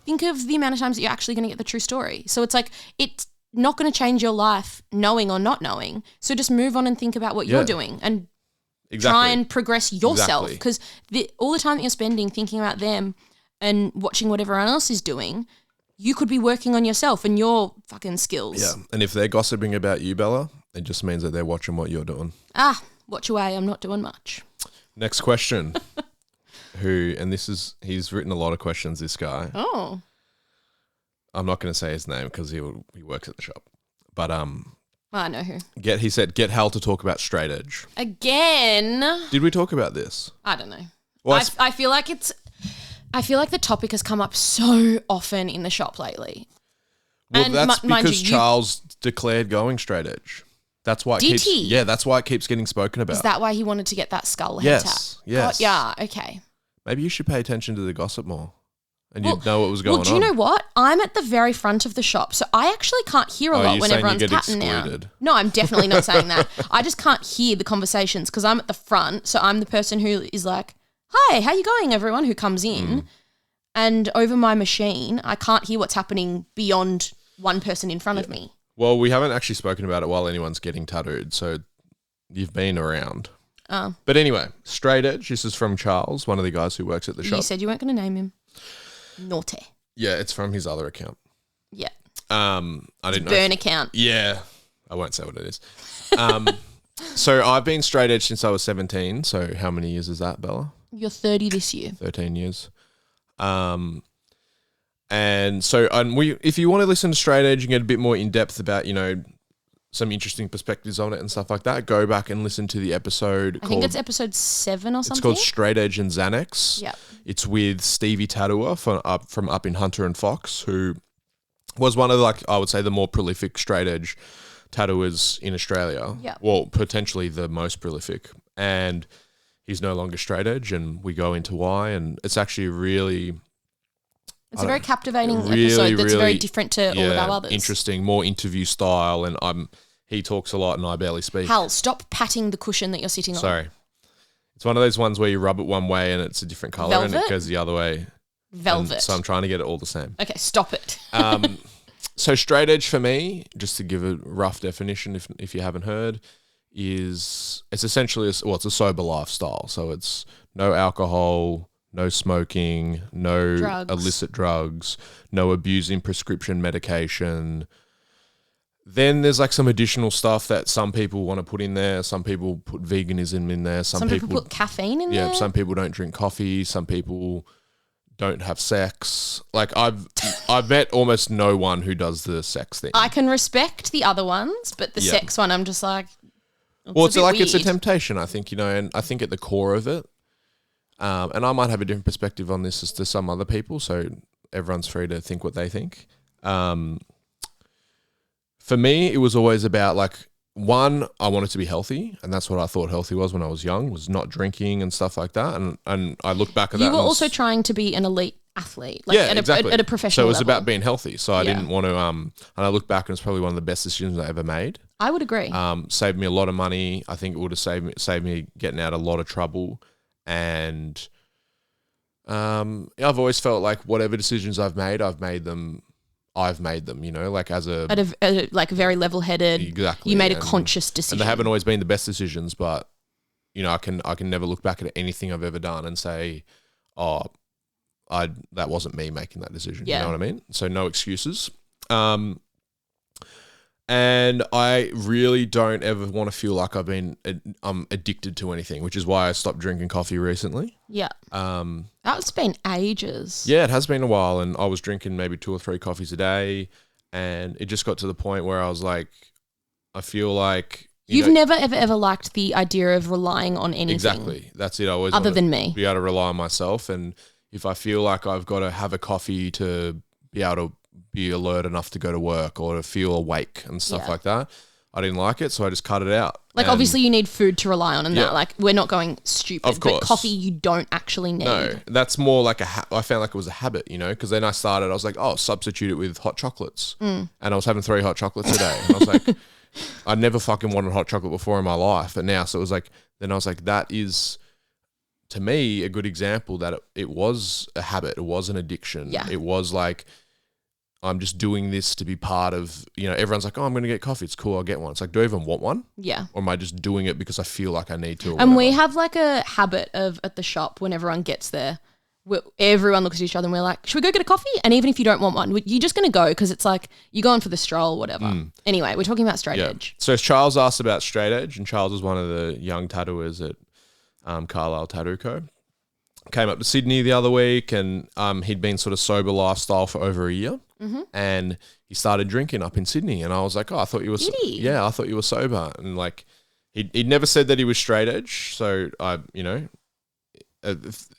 think of the amount of times that you're actually going to get the true story. So it's like it's not going to change your life, knowing or not knowing. So just move on and think about what you're doing and. Try and progress yourself because all the time that you're spending thinking about them and watching what everyone else is doing, you could be working on yourself and your fucking skills. Yeah, and if they're gossiping about you, Bella, it just means that they're watching what you're doing. Watch away. I'm not doing much. Next question. He's written a lot of questions, this guy. Oh. I'm not going to say his name because he works at the shop. But I know who. He said, get Hal to talk about straight edge. Again. Did we talk about this? I don't know. Well, I feel like the topic has come up so often in the shop lately. Well, that's because Charles declared going straight edge. That's why he? Yeah, that's why it keeps getting spoken about. Is that why he wanted to get that skull head tat? Yes. Yeah, okay. Maybe you should pay attention to the gossip more. And you'd know what was going on. Well, do you know what? I'm at the very front of the shop, so I actually can't hear a lot when everyone's patting now. No, I'm definitely not saying that. I just can't hear the conversations because I'm at the front, so I'm the person who is like, hi, how you going, everyone, who comes in. And over my machine, I can't hear what's happening beyond one person in front of me. Well, we haven't actually spoken about it while anyone's getting tattooed, so you've been around. Oh. But anyway, straight edge. This is from Charles, one of the guys who works at the shop. You said you weren't going to name him. Naughty. Yeah, it's from his other account. Yeah. I didn't know. Burn account. Yeah. I won't say what it is. So I've been straight edge since I was 17. So how many years is that, Bella? You're 30 this year. 13 years. And so if you want to listen to straight edge and get a bit more in depth about, you know, some interesting perspectives on it and stuff like that, go back and listen to the episode. I think it's episode 7 or something. It's called Straight Edge and Xanax. Yep. It's with Stevie Tattooer from up in Hunter and Fox, who was one of, like, I would say, the more prolific straight edge tattooers in Australia. Yeah. Well, potentially the most prolific. And he's no longer straight edge, and we go into why. And it's actually really... It's a very captivating episode that's very different to all of our others. Interesting, more interview style, and he talks a lot and I barely speak. Hal, stop patting the cushion that you're sitting on. Sorry. It's one of those ones where you rub it one way and it's a different colour and it goes the other way. Velvet. So I'm trying to get it all the same. Okay, stop it. So straight edge for me, just to give a rough definition if you haven't heard, it's essentially it's a sober lifestyle. So it's no alcohol, no smoking, no illicit drugs, no abusing prescription medication. Then there's like some additional stuff that some people want to put in there. Some people put veganism in there. Some people put caffeine in there. Yeah, some people don't drink coffee. Some people don't have sex. Like I've met almost no one who does the sex thing. I can respect the other ones, but the sex one, I'm just like, it's a temptation, I think, you know, and I think at the core of it, and I might have a different perspective on this as to some other people, so everyone's free to think what they think. For me, it was always about like one, I wanted to be healthy, and that's what I thought healthy was when I was young, was not drinking and stuff like that. And I look back at that. You were also trying to be an elite athlete, exactly. at a professional So it was level. about being healthy. So I didn't want to, and I look back and it's probably one of the best decisions I ever made. I would agree. Saved me a lot of money. I think it would have saved me getting out of a lot of trouble. And I've always felt like whatever decisions I've made them, you know, like as a... At a like very level-headed. Exactly. You made a conscious decision. And they haven't always been the best decisions, but, you know, I can never look back at anything I've ever done and say, oh, that wasn't me making that decision. Yeah. You know what I mean? So no excuses. And I really don't ever want to feel like I'm addicted to anything, which is why I stopped drinking coffee recently. Yeah. That's been ages. Yeah, it has been a while, and I was drinking maybe 2 or 3 coffees a day, and it just got to the point where I was like, I feel like... You've never, ever liked the idea of relying on anything. Exactly. That's it. I always other than me. Be able to rely on myself, and if I feel like I've got to have a coffee to be able to be alert enough to go to work or to feel awake and stuff like that, I didn't like it, so I just cut it out. Like, obviously you need food to rely on, and that, like, we're not going stupid. Of course. But coffee you don't actually need. No, that's more like I found like it was a habit, you know, because then I was like, oh, substitute it with hot chocolates. And I was having 3 hot chocolates a day. And I was like, I never fucking wanted hot chocolate before in my life. And now, so it was like, then I was like, that is... to me, a good example that it was a habit. It was an addiction. Yeah. It was like, I'm just doing this to be part of, you know, everyone's like, oh, I'm going to get coffee. It's cool. I'll get one. It's like, do I even want one? Yeah. Or am I just doing it because I feel like I need to? Or and whatever? we have like a habit of at the shop when everyone gets there, everyone looks at each other and we're like, should we go get a coffee? And even if you don't want one, you're just going to go because it's like you're going for the stroll, whatever. Anyway, we're talking about straight edge. So Charles asked about straight edge, and Charles is one of the young tattooers at Carlisle Tattoo Co. Came up to Sydney the other week, and he'd been sort of sober lifestyle for over a year, and he started drinking up in Sydney. And I was like, oh, I thought you were, I thought you were sober. And like, he'd never said that he was straight edge. So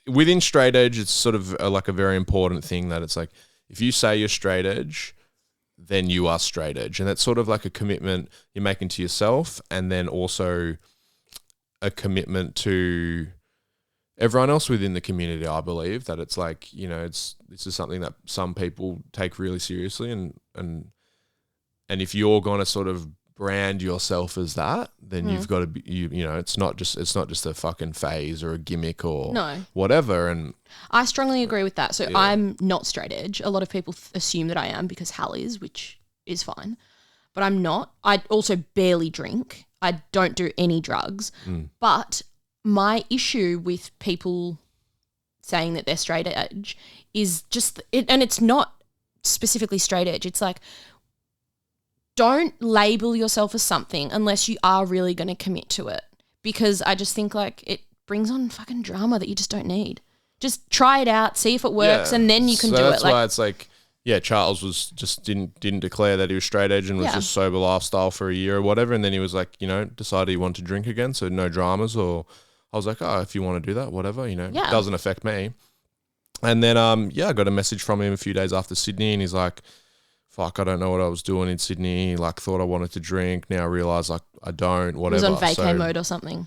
within straight edge, it's sort of like a very important thing that it's like, if you say you're straight edge, then you are straight edge. And that's sort of like a commitment you're making to yourself, and then also a commitment to everyone else within the community, I believe, that it's like, you know, this is something that some people take really seriously, and if you're going to sort of brand yourself as that, then you've got to be, you know, it's not just a fucking phase or a gimmick or whatever. And I strongly agree with that. So I'm not straight edge. A lot of people assume that I am because Hal is, which is fine, but I'm not. I also barely drink. I don't do any drugs, but my issue with people saying that they're straight edge is just it, and it's not specifically straight edge. It's like, don't label yourself as something unless you are really going to commit to it, because I just think like it brings on fucking drama that you just don't need. Just try it out, see if it works, and then you can do it. That's why it's like, yeah, Charles was just didn't declare that he was straight edge and was just sober lifestyle for a year or whatever, and then he was like, you know, decided he wanted to drink again, so no dramas. Or I was like, oh, if you want to do that, whatever, you know, it doesn't affect me. And then I got a message from him a few days after Sydney, and he's like, fuck, I don't know what I was doing in Sydney. Like, thought I wanted to drink. Now I realise like I don't, whatever. He was on vacay mode or something.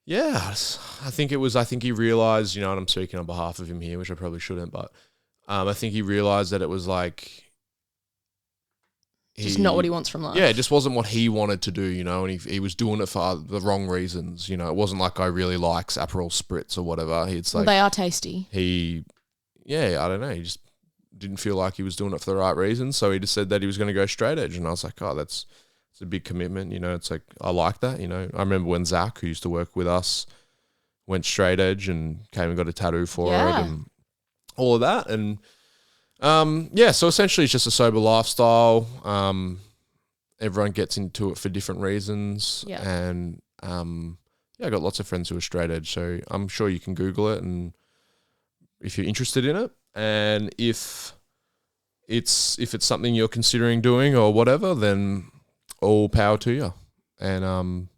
Yeah, I think he realised, you know, and I'm speaking on behalf of him here, which I probably shouldn't, but I think he realised that it was like... Just not what he wants from life. Yeah, it just wasn't what he wanted to do, you know, and he was doing it for the wrong reasons, you know. It wasn't like I really likes Aperol Spritz or whatever. It's like... Well, they are tasty. I don't know, he just didn't feel like he was doing it for the right reasons, so he just said that he was going to go straight edge, and I was like, oh, it's a big commitment, you know. It's like, I like that, you know. I remember when Zach, who used to work with us, went straight edge and came and got a tattoo for it and all of that. And so essentially it's just a sober lifestyle. Everyone gets into it for different reasons. Yeah. And I got lots of friends who are straight edge, so I'm sure you can Google it, and if you're interested in it, and if it's something you're considering doing or whatever, then all power to you. And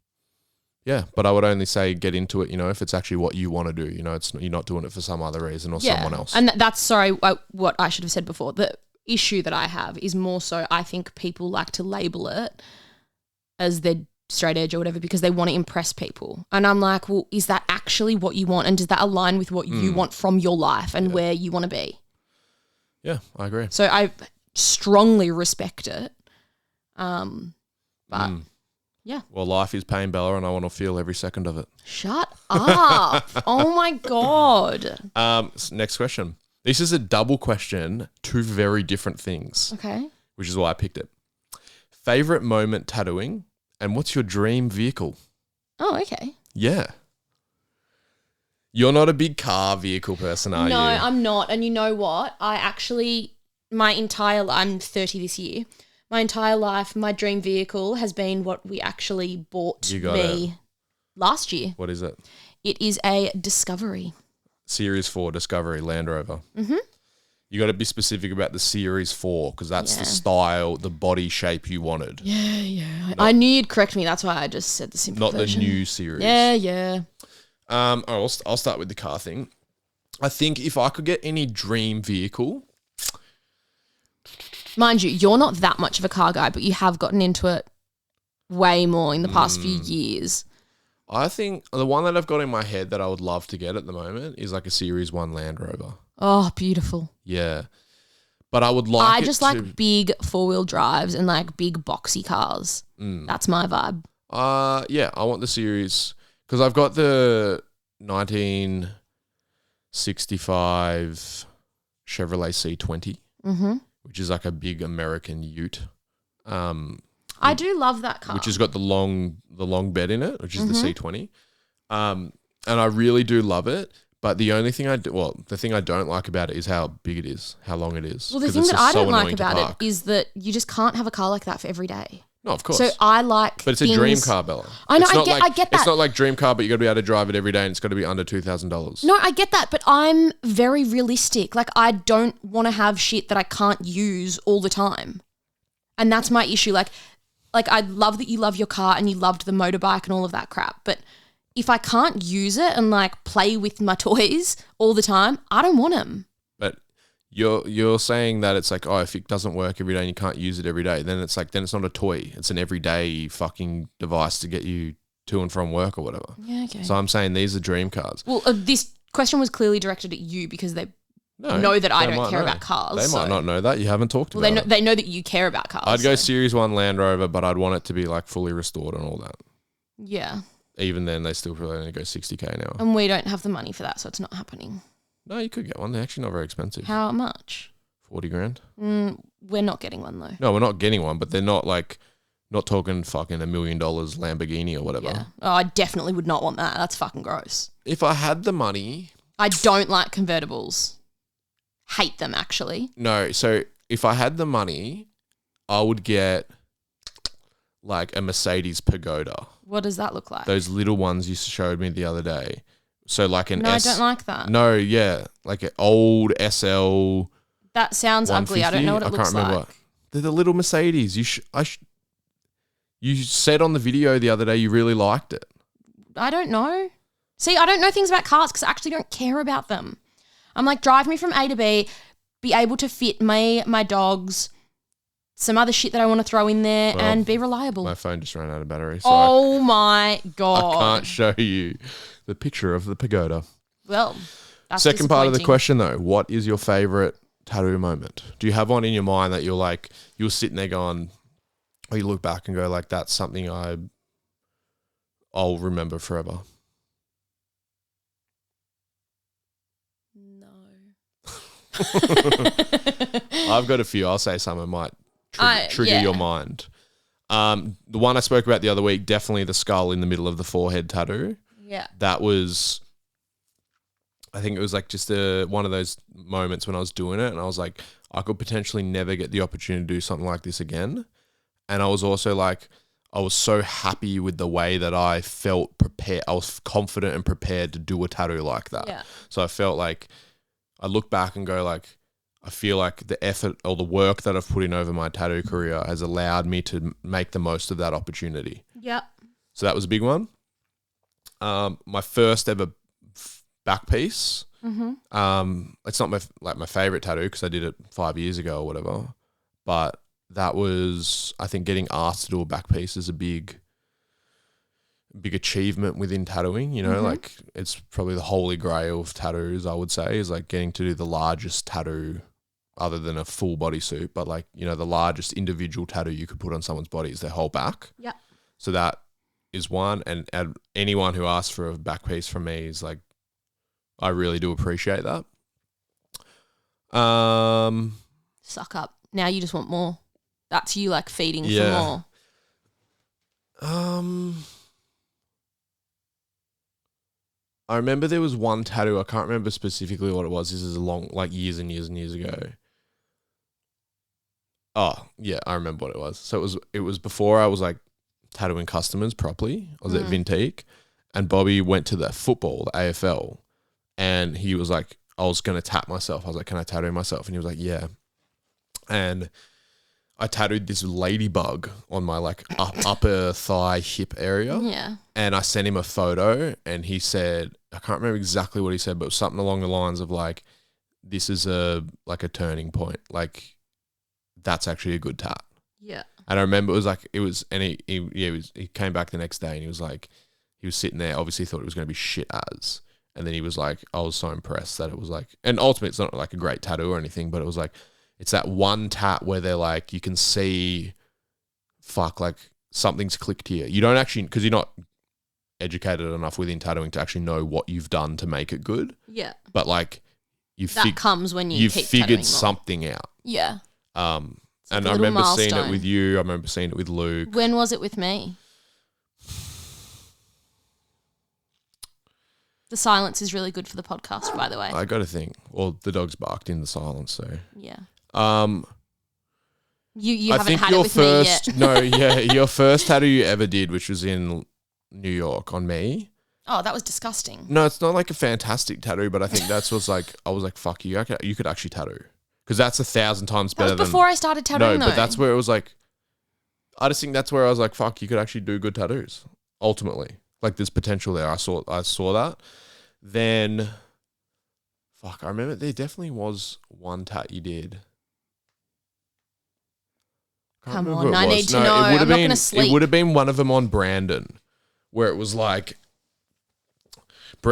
but I would only say get into it, you know, if it's actually what you want to do. You know, you're not doing it for some other reason or someone else. And that's what I should have said before. The issue that I have is more so I think people like to label it as their straight edge or whatever because they want to impress people. And I'm like, well, is that actually what you want? And does that align with what you want from your life and where you want to be? Yeah, I agree. So I strongly respect it. But yeah. Well, life is pain, Bella, and I want to feel every second of it. Shut up. Oh my God. Next question. This is a double question, two very different things. Okay. Which is why I picked it. Favorite moment tattooing, and what's your dream vehicle? Oh, okay. Yeah. You're not a big car vehicle person, are you? No, I'm not. And you know what? I'm 30 this year. My entire life, my dream vehicle has been what we actually bought me last year. What is it? It is a Discovery. Series 4 Discovery Land Rover. Mm-hmm. You got to be specific about the Series 4 because that's the style, the body shape you wanted. Yeah. I knew you'd correct me. That's why I just said the simple version. Not the new series. Yeah. I'll start with the car thing. I think if I could get any dream vehicle... Mind you, you're not that much of a car guy, but you have gotten into it way more in the past few years. I think the one that I've got in my head that I would love to get at the moment is like a Series 1 Land Rover. Oh, beautiful. Yeah. But I would like like big four-wheel drives and like big boxy cars. That's my vibe. Yeah, I want the Series because I've got the 1965 Chevrolet C20. Mm-hmm. Which is like a big American ute. I do love that car. Which has got the long bed in it, which is the C20. And I really do love it. But the only thing the thing I don't like about it is how big it is, how long it is. Well, the thing that I don't like about it is that you just can't have a car like that for every day. No, of course. So I like But it's a dream car, Bella. I know, I get that. It's not like dream car, but you got to be able to drive it every day and it's got to be under $2,000. No, I get that, but I'm very realistic. Like, I don't want to have shit that I can't use all the time. And that's my issue. Like I love that you love your car and you loved the motorbike and all of that crap, but if I can't use it and like play with my toys all the time, I don't want them. But you're saying that it's like, oh, if it doesn't work every day and you can't use it every day, then it's not a toy. It's an everyday fucking device to get you to and from work or whatever. Yeah, okay. So I'm saying these are dream cars. Well, this question was clearly directed at you because they know that I don't care about cars. They might not know that. You haven't talked about it. They know that you care about cars. I'd go Series 1 Land Rover, but I'd want it to be like fully restored and all that. Yeah. Even then, they still probably only go 60K an hour. And we don't have the money for that, so it's not happening. No, you could get one. They're actually not very expensive. How much? 40 grand. We're not getting one though. No, we're not getting one, but they're not talking fucking $1 million Lamborghini or whatever. Yeah. Oh, I definitely would not want that. That's fucking gross. If I had the money... I don't like convertibles. Hate them, actually. No, so if I had the money, I would get like a Mercedes Pagoda. What does that look like? Those little ones you showed me the other day. So like an I don't like that. No, yeah. Like an old SL... That sounds ugly. I don't know what it looks like. I can't remember. They're the little Mercedes. You said on the video the other day you really liked it. I don't know. See, I don't know things about cars because I actually don't care about them. I'm like, drive me from A to B, be able to fit my dogs, some other shit that I want to throw in there, and be reliable. My phone just ran out of battery. So my God. I can't show you the picture of the Pagoda. Well, that's second part of the question, though. What is your favourite tattoo moment? Do you have one in your mind that you're sitting there going, or you look back and go like, that's something I'll remember forever? No. I've got a few. I'll say some that might trigger your mind. The one I spoke about the other week, definitely the skull in the middle of the forehead tattoo. Yeah. That was... I think it was like just one of those moments when I was doing it and I was like, I could potentially never get the opportunity to do something like this again. And I was also like, I was so happy with the way that I felt prepared. I was confident and prepared to do a tattoo like that. Yeah. So I felt like, I look back and go like, I feel like the effort or the work that I've put in over my tattoo career has allowed me to make the most of that opportunity. Yep. So that was a big one. My first ever back piece. Mm-hmm. It's not my favorite tattoo because I did it 5 years ago or whatever, but that was, I think, getting asked to do a back piece is a big achievement within tattooing. You know, like it's probably the holy grail of tattoos, I would say, is like getting to do the largest tattoo other than a full body suit, but like, you know, the largest individual tattoo you could put on someone's body is their whole back. Yeah. So that is one. And anyone who asks for a back piece from me is like, I really do appreciate that. Suck up. Now you just want more. That's you like feeding for more. I remember there was one tattoo. I can't remember specifically what it was. This is like years and years and years ago. Oh, yeah, I remember what it was. So it was before I was like tattooing customers properly. I was at Vintique, and Bobby went to the football, the AFL, and he was like, I was going to tap myself. I was like, can I tattoo myself? And he was like, yeah. And I tattooed this ladybug on my like upper thigh hip area. Yeah. And I sent him a photo, and he said, I can't remember exactly what he said, but it was something along the lines of like, this is a turning point. Like, that's actually a good tat. Yeah. And I remember he came back the next day, and he was like, he was sitting there, obviously thought it was going to be shit as. And then he was like, I was so impressed that it was like, and ultimately it's not like a great tattoo or anything, but it was like, it's that one tat where they're like, you can see, like something's clicked here. You don't actually, because you're not educated enough within tattooing to actually know what you've done to make it good. Yeah. But like, that comes when you've figured something out. Yeah. And I remember seeing it with you. I remember seeing it with Luke. When was it with me? The silence is really good for the podcast, by the way. I got to think. Well, the dogs barked in the silence, so. Yeah. You haven't had it with me yet. No, yeah, your first tattoo you ever did, which was in New York on me. Oh, that was disgusting. No, it's not like a fantastic tattoo, but I think that's was like, I was like, fuck you, you could actually tattoo. Because that's 1,000 times better than... That was before I started tattooing, No, but that's where it was like, I just think that's where I was like, fuck, you could actually do good tattoos, ultimately. Like, there's potential there. I saw that. Then, fuck, I remember there definitely was one tat you did. Come on, I need to know. I'm not going to sleep. It would have been one of them on Brandon, where it was like,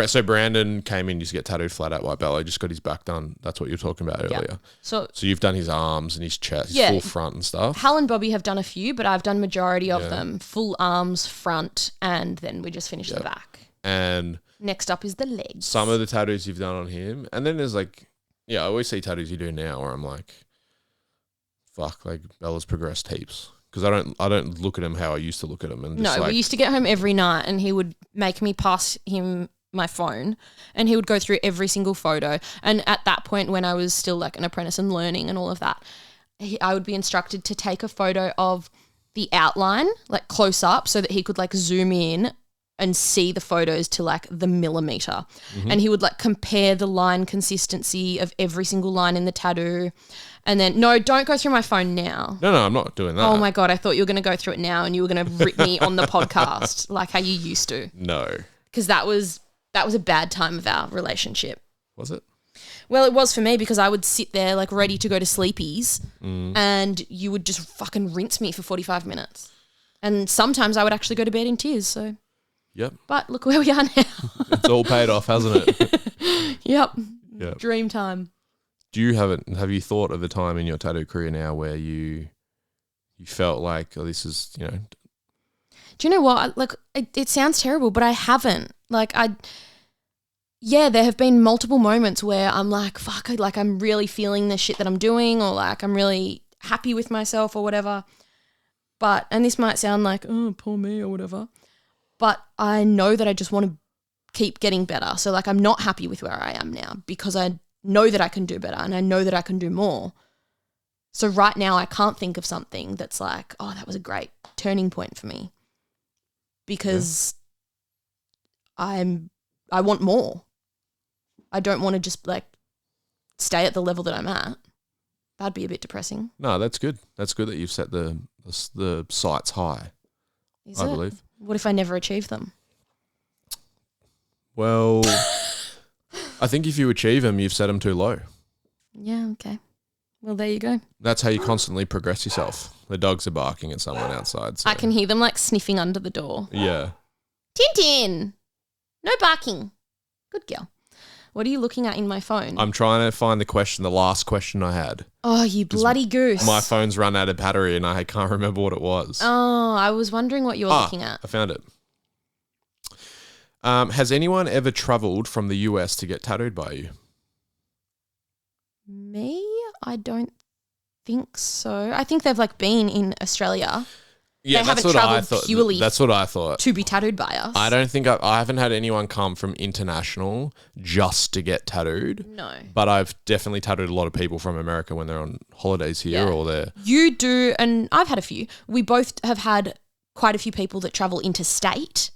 so Brandon came in, used to get tattooed flat out by Bella, just got his back done. That's what you were talking about earlier. So you've done his arms and his chest, his full front and stuff. Hal and Bobby have done a few, but I've done majority of them. Full arms, front, and then we just finished the back. And next up is the legs. Some of the tattoos you've done on him. And then there's like, I always see tattoos you do now where I'm like, fuck, like Bella's progressed heaps. Because I don't look at him how I used to look at him. And just we used to get home every night and he would make me pass him my phone and he would go through every single photo. And at that point when I was still like an apprentice and learning and all of that, I would be instructed to take a photo of the outline like close up so that he could like zoom in and see the photos to like the millimeter. And he would like compare the line consistency of every single line in the tattoo. And then, no, don't go through my phone now. No, I'm not doing that. Oh my God, I thought you were going to go through it now and you were going to rip me on the podcast like how you used to. No. Because that was a bad time of our relationship. Was it? Well, it was for me because I would sit there like ready to go to sleepies and you would just fucking rinse me for 45 minutes. And sometimes I would actually go to bed in tears, so... Yep. But look where we are now. It's all paid off, hasn't it? Yep. Dream time. Do you have you thought of a time in your tattoo career now where you felt like, oh, this is, Do you know what? Like, it sounds terrible, but I haven't. Like, there have been multiple moments where I'm like, fuck, like I'm really feeling the shit that I'm doing or like I'm really happy with myself or whatever. But, and this might sound like, oh, poor me or whatever. But I know that I just want to keep getting better. So like I'm not happy with where I am now because I know that I can do better and I know that I can do more. So right now I can't think of something that's like, oh, that was a great turning point for me because I want more. I don't want to just like stay at the level that I'm at. That'd be a bit depressing. No, that's good. That's good that you've set the sights high. I believe. What if I never achieve them? Well, I think if you achieve them, you've set them too low. Yeah, okay. Well, there you go. That's how you constantly progress yourself. The dogs are barking at someone outside. So. I can hear them like sniffing under the door. Yeah. Tintin! No barking. Good girl. What are you looking at in my phone? I'm trying to find the last question I had. Oh, you bloody goose. My phone's run out of battery and I can't remember what it was. Oh, I was wondering what you were looking at. I found it. Has anyone ever travelled from the US to get tattooed by you? Me? I don't think so. I think they've like been in Australia. Yeah, they haven't travelled purely that's what I thought. To be tattooed by us. I don't think I haven't had anyone come from international just to get tattooed. No. But I've definitely tattooed a lot of people from America when they're on holidays here or there. You do, and I've had a few. We both have had quite a few people that travel interstate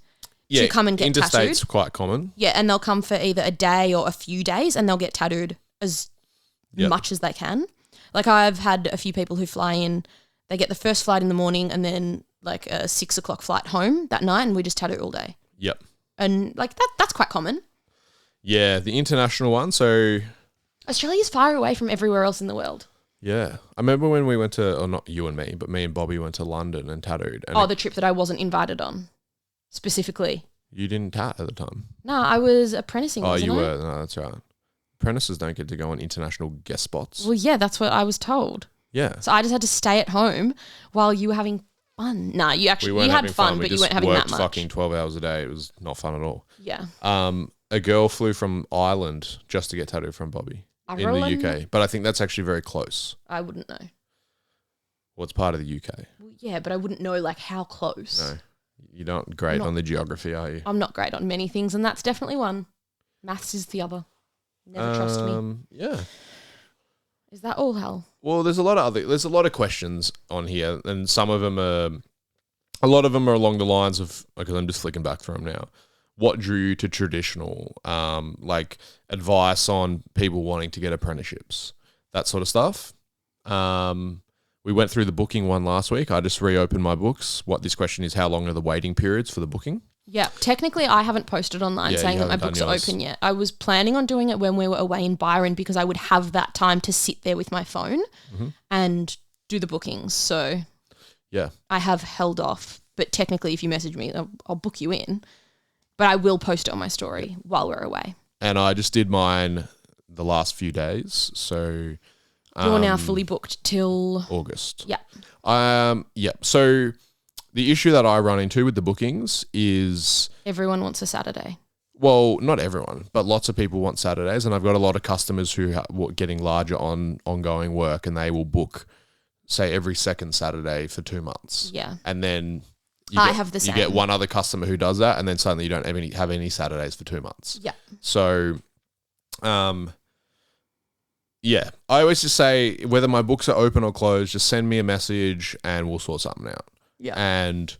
to come and get tattooed. Interstate's quite common. Yeah, and they'll come for either a day or a few days and they'll get tattooed as much as they can. Like I've had a few people who fly in, they get the first flight in the morning and then like a 6 o'clock flight home that night and we just tattoo all day. Yep. And like that's quite common. Yeah, the international one. So Australia's far away from everywhere else in the world. Yeah. I remember when we went to, or not you and me, but me and Bobby went to London and tattooed. And the trip that I wasn't invited on specifically. You didn't tat at the time. No, I was apprenticing. Oh, wasn't you I? were. No, that's right. Apprentices don't get to go on international guest spots. Well, yeah, that's what I was told. Yeah. So I just had to stay at home while you were having fun. No, you had fun, but you weren't having that much. We worked fucking 12 hours a day. It was not fun at all. Yeah. A girl flew from Ireland just to get tattooed from Bobby in the UK. But I think that's actually very close. I wouldn't know. What's part of the UK? Well, yeah, but I wouldn't know like how close. No. You're not great on the geography, are you? I'm not great on many things, and that's definitely one. Maths is the other. Never trust me. Yeah. Is that all, Hal? Well, there's a lot of questions on here, and some of them a lot of them are along the lines of, because I'm just flicking back through them now. What drew you to traditional? Like advice on people wanting to get apprenticeships, that sort of stuff. We went through the booking one last week. I just reopened my books. What this question is, how long are the waiting periods for the booking? Yeah, technically I haven't posted online saying that my books are open yet. I was planning on doing it when we were away in Byron because I would have that time to sit there with my phone and do the bookings. So yeah, I have held off. But technically if you message me, I'll book you in. But I will post it on my story while we're away. And I just did mine the last few days. So you're now fully booked till August. Yeah. Yeah. So the issue that I run into with the bookings is everyone wants a Saturday. Well, not everyone, but lots of people want Saturdays, and I've got a lot of customers who are getting larger on ongoing work, and they will book, say, every second Saturday for 2 months. Yeah. And then you get one other customer who does that, and then suddenly you don't have any Saturdays for 2 months. Yeah. So, yeah, I always just say whether my books are open or closed, just send me a message and we'll sort something out. Yeah. And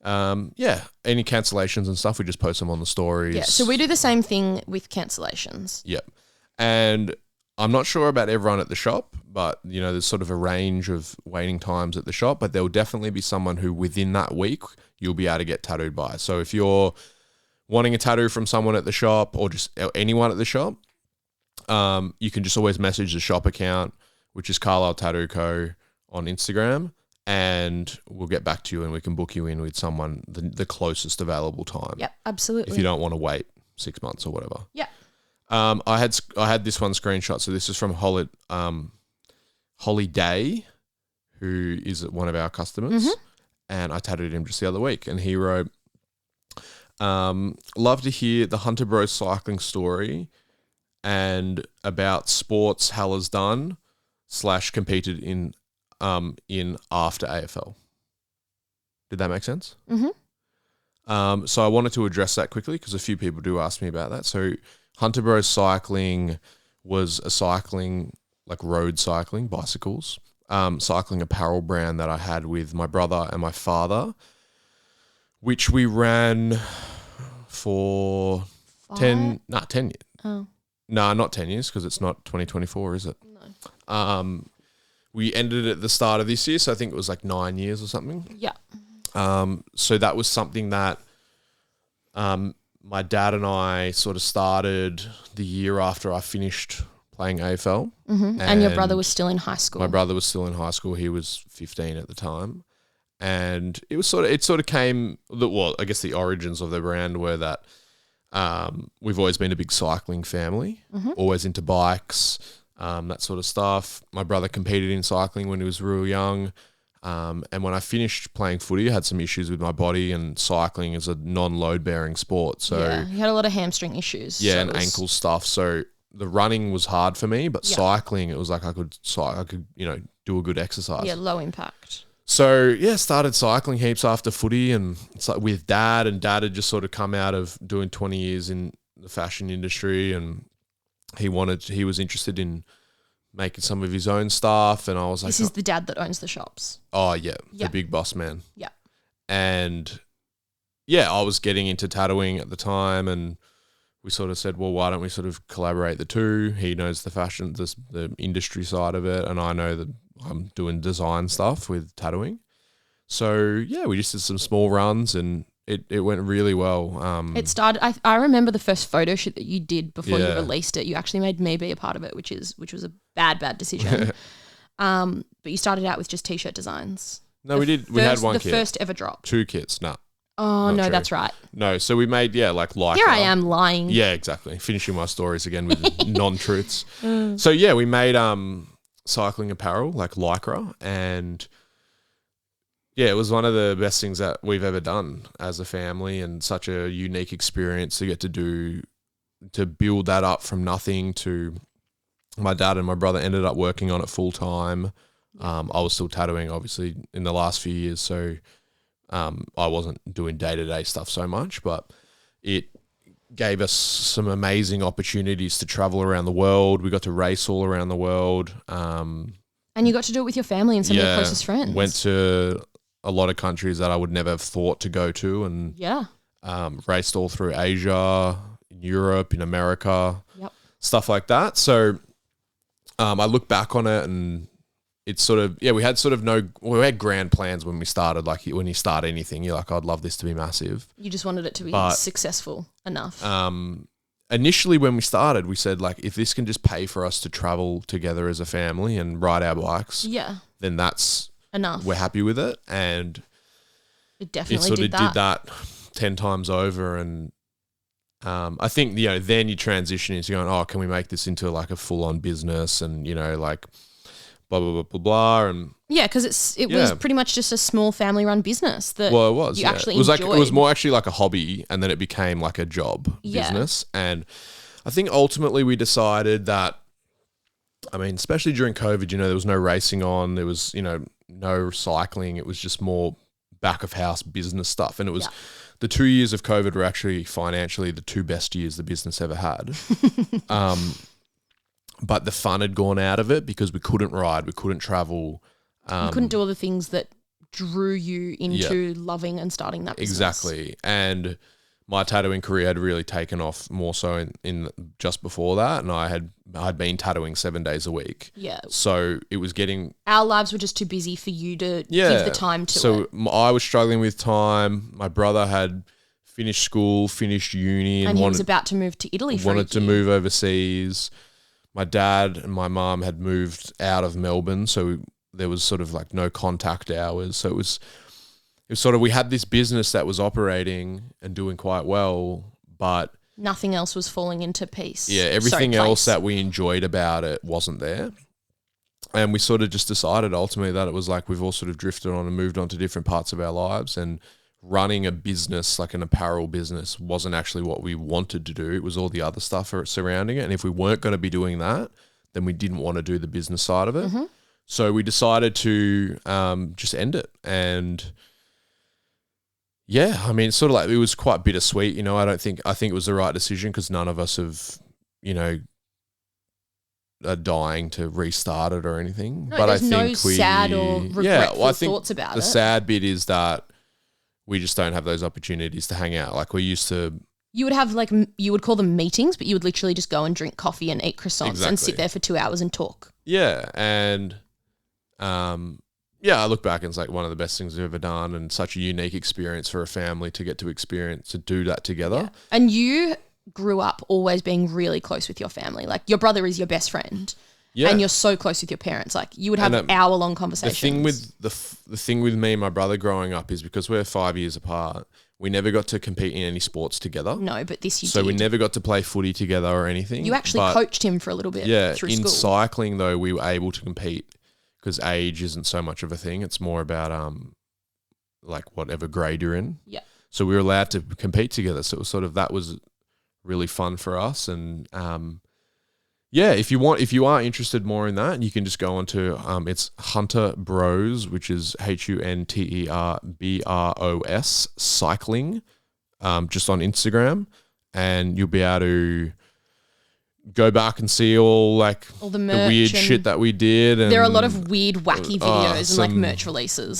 any cancellations and stuff, we just post them on the stories. Yeah, so we do the same thing with cancellations. Yep. And I'm not sure about everyone at the shop, but, you know, there's sort of a range of waiting times at the shop, but there will definitely be someone who within that week you'll be able to get tattooed by. So if you're wanting a tattoo from someone at the shop or just anyone at the shop, you can just always message the shop account, which is Carlisle Tattoo Co. on Instagram, and we'll get back to you and we can book you in with someone the closest available time. Yep, absolutely. If you don't want to wait 6 months or whatever. Yeah. I had this one screenshot. So this is from Holiday, who is one of our customers, and I tattooed him just the other week, and he wrote, "Love to hear the Hunter Bros cycling story and about sports Hal has done / competed in after AFL." Did that make sense? Mm-hmm. So I wanted to address that quickly because a few people do ask me about that. So Hunter Bros Cycling was a cycling, like road cycling, bicycles, cycling apparel brand that I had with my brother and my father, which we ran for 10 years. Oh. No, not 10 years because it's not 2024, is it? No. We ended at the start of this year, so I think it was like 9 years or something. Yeah. So that was something that my dad and I sort of started the year after I finished playing AFL. And your brother was still in high school. My brother was still in high school. He was 15 at the time. And it sort of came, well, I guess the origins of the brand were that we've always been a big cycling family, always into bikes, that sort of stuff. My brother competed in cycling when he was real young. And when I finished playing footy, I had some issues with my body, and cycling is a non-load bearing sport. So yeah, he had a lot of hamstring issues. Yeah, and ankle stuff. So the running was hard for me, but cycling, it was like I could, do a good exercise. Yeah, low impact. So yeah, started cycling heaps after footy, and it's like with Dad, and Dad had just sort of come out of doing 20 years in the fashion industry, and he was interested in making some of his own stuff, and I was like, this is the dad that owns the shops. Oh yeah, the big boss man. Yeah. And yeah, I was getting into tattooing at the time, and we sort of said, well, why don't we sort of collaborate the two? He knows the fashion, the industry side of it, and I know that I'm doing design stuff with tattooing. So yeah, we just did some small runs, and it went really well. It started. I remember the first photo shoot that you did before you released it. You actually made me be a part of it, which was a bad decision. But you started out with just t-shirt designs. No, we did. We had one kit. The first ever drop. 2 kits. No. Oh no, true. That's right. No, so we made like Here I am lying. Yeah, exactly. Finishing my stories again with non-truths. So yeah, we made cycling apparel like Lycra, and yeah, it was one of the best things that we've ever done as a family, and such a unique experience to get to build that up from nothing. To my dad and my brother ended up working on it full time. I was still tattooing obviously in the last few years, so I wasn't doing day-to-day stuff so much, but it gave us some amazing opportunities to travel around the world. We got to race all around the world. And you got to do it with your family and some of your closest friends. Went to a lot of countries that I would never have thought to go to, and raced all through Asia, in Europe, in America, stuff like that. So I look back on it, and it's sort of, we had grand plans when we started. Like when you start anything, you're like, I'd love this to be massive. You just wanted it to be successful enough. Initially when we started, we said like, if this can just pay for us to travel together as a family and ride our bikes, then that's enough. We're happy with it. And it definitely sort did of did that 10 times over. And I think, then you transition into going, oh, can we make this into like a full on business, and, like blah, blah, blah, blah, blah. And yeah, because it was pretty much just a small family run business that it was, you actually enjoyed. It was more actually like a hobby, and then it became like a job business. And I think ultimately we decided that, especially during COVID, there was no racing on, there was, no cycling. It was just more back of house business stuff. And it was the 2 years of COVID were actually financially the 2 best years the business ever had. But the fun had gone out of it because we couldn't ride, we couldn't travel. You couldn't do all the things that drew you into loving and starting that business. Exactly. And my tattooing career had really taken off more so in just before that, and I'd been tattooing 7 days a week. Yeah. So it was getting... Our lives were just too busy for you to give the time to it. So I was struggling with time. My brother had finished school, finished uni. And he was about to move to Italy for wanted to move overseas. My dad and my mum had moved out of Melbourne, so there was sort of like no contact hours. So it was sort of, we had this business that was operating and doing quite well, but nothing else was falling into place. Yeah, everything else that we enjoyed about it wasn't there. And we sort of just decided ultimately that it was like we've all sort of drifted on and moved on to different parts of our lives, and running a business like an apparel business wasn't actually what we wanted to do. It was all the other stuff surrounding it. And if we weren't going to be doing that, then we didn't want to do the business side of it. So we decided to just end it. And yeah, sort of like, it was quite bittersweet. I think it was the right decision, because none of us have, are dying to restart it or anything. No, but I think no sad or regretful thoughts about the sad bit is that we just don't have those opportunities to hang out like we used to. You would have you would call them meetings, but you would literally just go and drink coffee and eat croissants and sit there for 2 hours and talk. Yeah. And I look back and it's like one of the best things we've ever done, and such a unique experience for a family to get to experience, to do that together. Yeah. And you grew up always being really close with your family. Like your brother is your best friend. Yeah. And you're so close with your parents. Like you would have hour-long conversations. The thing with the thing with me and my brother growing up is because we're 5 years apart, we never got to compete in any sports together. No, but this you did. So we never got to play footy together or anything. You actually coached him for a little bit through school. In cycling though, we were able to compete because age isn't so much of a thing. It's more about like whatever grade you're in. Yeah. So we were allowed to compete together. So it was sort of, that was really fun for us. And yeah, if you are interested more in that, you can just go on to it's Hunter Bros, which is HUNTERBROS cycling, just on Instagram, and you'll be able to go back and see all the weird shit that we did. And there are a lot of weird, wacky videos and like merch releases.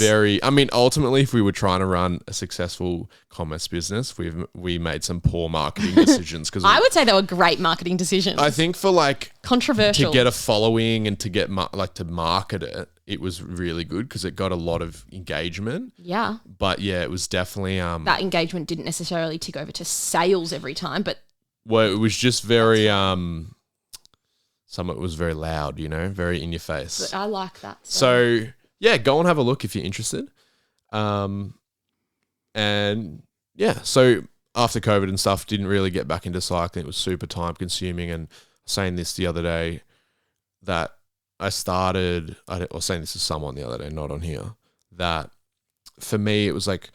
Ultimately, if we were trying to run a successful commerce business, we made some poor marketing decisions. Because I would say they were great marketing decisions. I think for controversial to get a following and to get to market it, it was really good because it got a lot of engagement. Yeah. But yeah, it was definitely that engagement didn't necessarily tick over to sales every time, but. Well, it was just very some of it was very loud, very in your face. But I like that. So yeah, go and have a look if you're interested. And yeah, so after COVID and stuff, didn't really get back into cycling. It was super time consuming. And I was saying this the other day that I was saying this to someone the other day, not on here, that for me, it was like,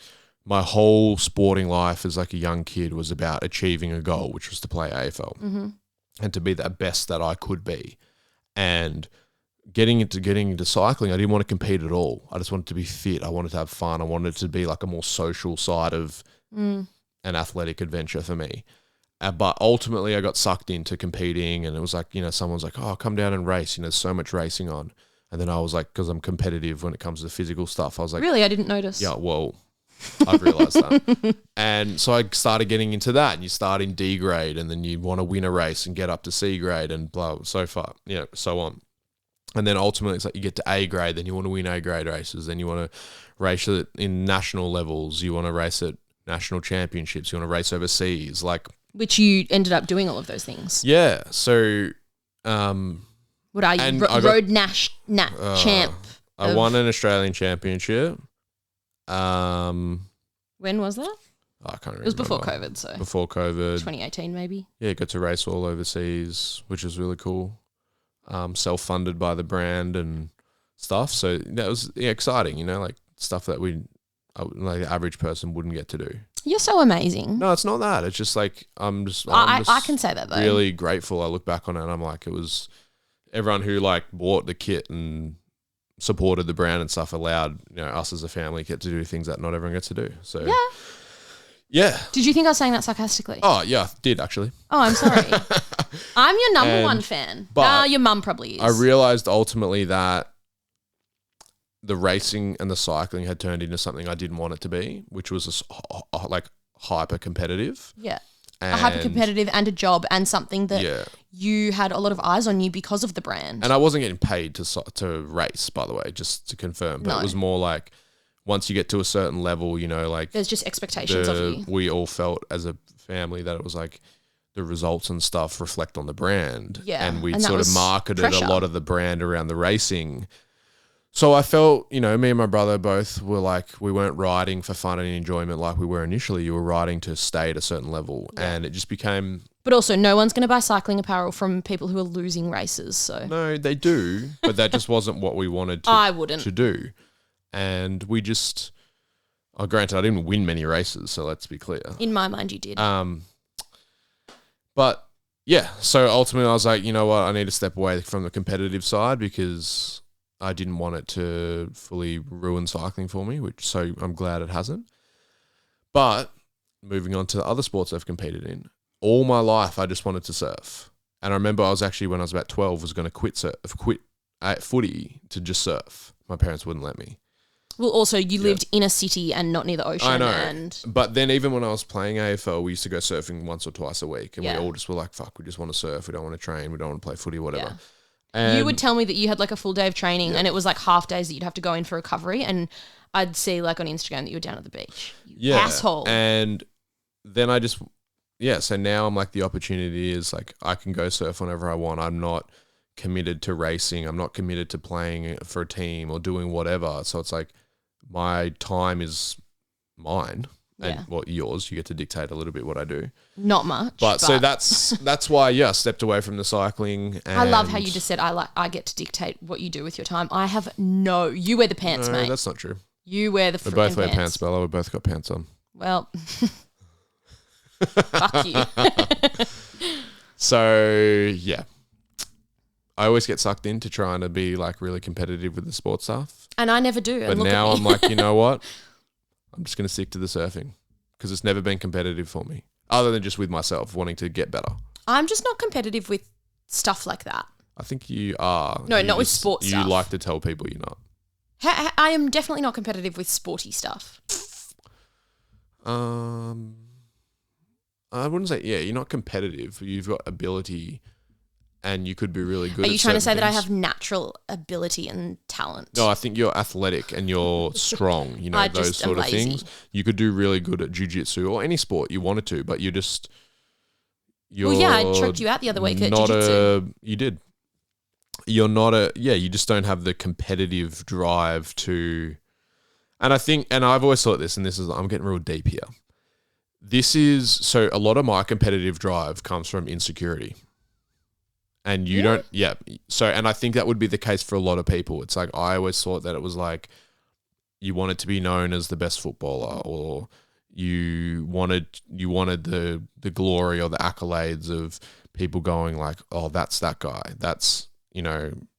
my whole sporting life as like a young kid was about achieving a goal, which was to play AFL and to be the best that I could be. And getting into cycling, I didn't want to compete at all. I just wanted to be fit. I wanted to have fun. I wanted it to be like a more social side of an athletic adventure for me. But ultimately I got sucked into competing, and it was like, someone's like, oh, come down and race. There's so much racing on. And then I was like, because I'm competitive when it comes to physical stuff, I was like, really? I didn't notice. Yeah, well, I've realised that. And so I started getting into that, and you start in D grade and then you want to win a race and get up to C grade and blah, so on. And then ultimately it's like you get to A grade, then you want to win A grade races, then you want to race it in national levels, you want to race at national championships, you want to race overseas, which you ended up doing all of those things. Yeah. So what are you? Road Nash champ. I won an Australian championship. When was that? I can't remember. It was before COVID, so before COVID, 2018 maybe. Yeah, got to race all overseas, which was really cool. Self-funded by the brand and stuff, so that was exciting. Like stuff that like the average person wouldn't get to do. You're so amazing. No, it's not that. It's just like I can say that though. Really grateful. I look back on it and I'm like, it was everyone who bought the kit and supported the brand and stuff allowed us as a family get to do things that not everyone gets to do. So yeah. Did you think I was saying that sarcastically? Oh yeah, I did actually. Oh, I'm sorry. I'm your number one fan. But your mum probably is. I realized ultimately that the racing and the cycling had turned into something I didn't want it to be, which was hyper competitive. Yeah. A hyper competitive and a job and something that you had a lot of eyes on you because of the brand. And I wasn't getting paid to race, by the way, just to confirm. But it was more like once you get to a certain level, there's just expectations of you. We all felt as a family that it was like the results and stuff reflect on the brand. Yeah. And we sort of marketed a lot of the brand around the racing. So I felt, me and my brother both were like, we weren't riding for fun and enjoyment like we were initially. You were riding to stay at a certain level, and it just became... But also, no one's going to buy cycling apparel from people who are losing races, so... No, they do, but that just wasn't what we wanted to do. And we just... Oh, granted, I didn't win many races, so let's be clear. In my mind, you did. But, yeah, so ultimately I was like, you know what, I need to step away from the competitive side because... I didn't want it to fully ruin cycling for me, so I'm glad it hasn't. But moving on to the other sports I've competed in, all my life I just wanted to surf. And I remember when I was about 12, was going to quit footy to just surf. My parents wouldn't let me. Well, also you lived in a city and not near the ocean. I know. But then even when I was playing AFL, we used to go surfing once or twice a week. And we all just were like, fuck, we just want to surf. We don't want to train. We don't want to play footy, whatever. Yeah. And you would tell me that you had a full day of training and it was half days that you'd have to go in for recovery, and I'd see on Instagram that you were down at the beach. You asshole. And then I just so now I'm like, the opportunity is like, I can go surf whenever I want. I'm not committed to racing. I'm not committed to playing for a team or doing whatever. So it's like, my time is mine. And yours, you get to dictate a little bit what I do. Not much. But so that's why, I stepped away from the cycling. And I love how you just said, I get to dictate what you do with your time. I have you wear the pants, mate. That's not true. You wear the We both wear pants, Bella. We both got pants on. Well, fuck you. So, yeah. I always get sucked into trying to be like really competitive with the sports stuff. And I never do. But now I'm like, you know what? I'm just going to stick to the surfing because it's never been competitive for me, other than just with myself wanting to get better. I'm just not competitive with stuff like that. I think you are. No, not with sports stuff. You like to tell people you're not. I am definitely not competitive with sporty stuff. I wouldn't say, you're not competitive. You've got ability and you could be really good at Are you trying to say things. that I have natural ability and talent? No, I think you're athletic and you're strong, those sort of things. You could do really good at jiu-jitsu or any sport you wanted to, but you're I tricked you out the other week at jiu-jitsu. You did. You're not you just don't have the competitive drive to, and I think, and I've always thought this, and I'm getting real deep here. So a lot of my competitive drive comes from insecurity. And you don't, So, and I think that would be the case for a lot of people. It's like, I always thought that it was like, you wanted to be known as the best footballer, or you wanted the glory or the accolades of people going like, oh, that's that guy. That's,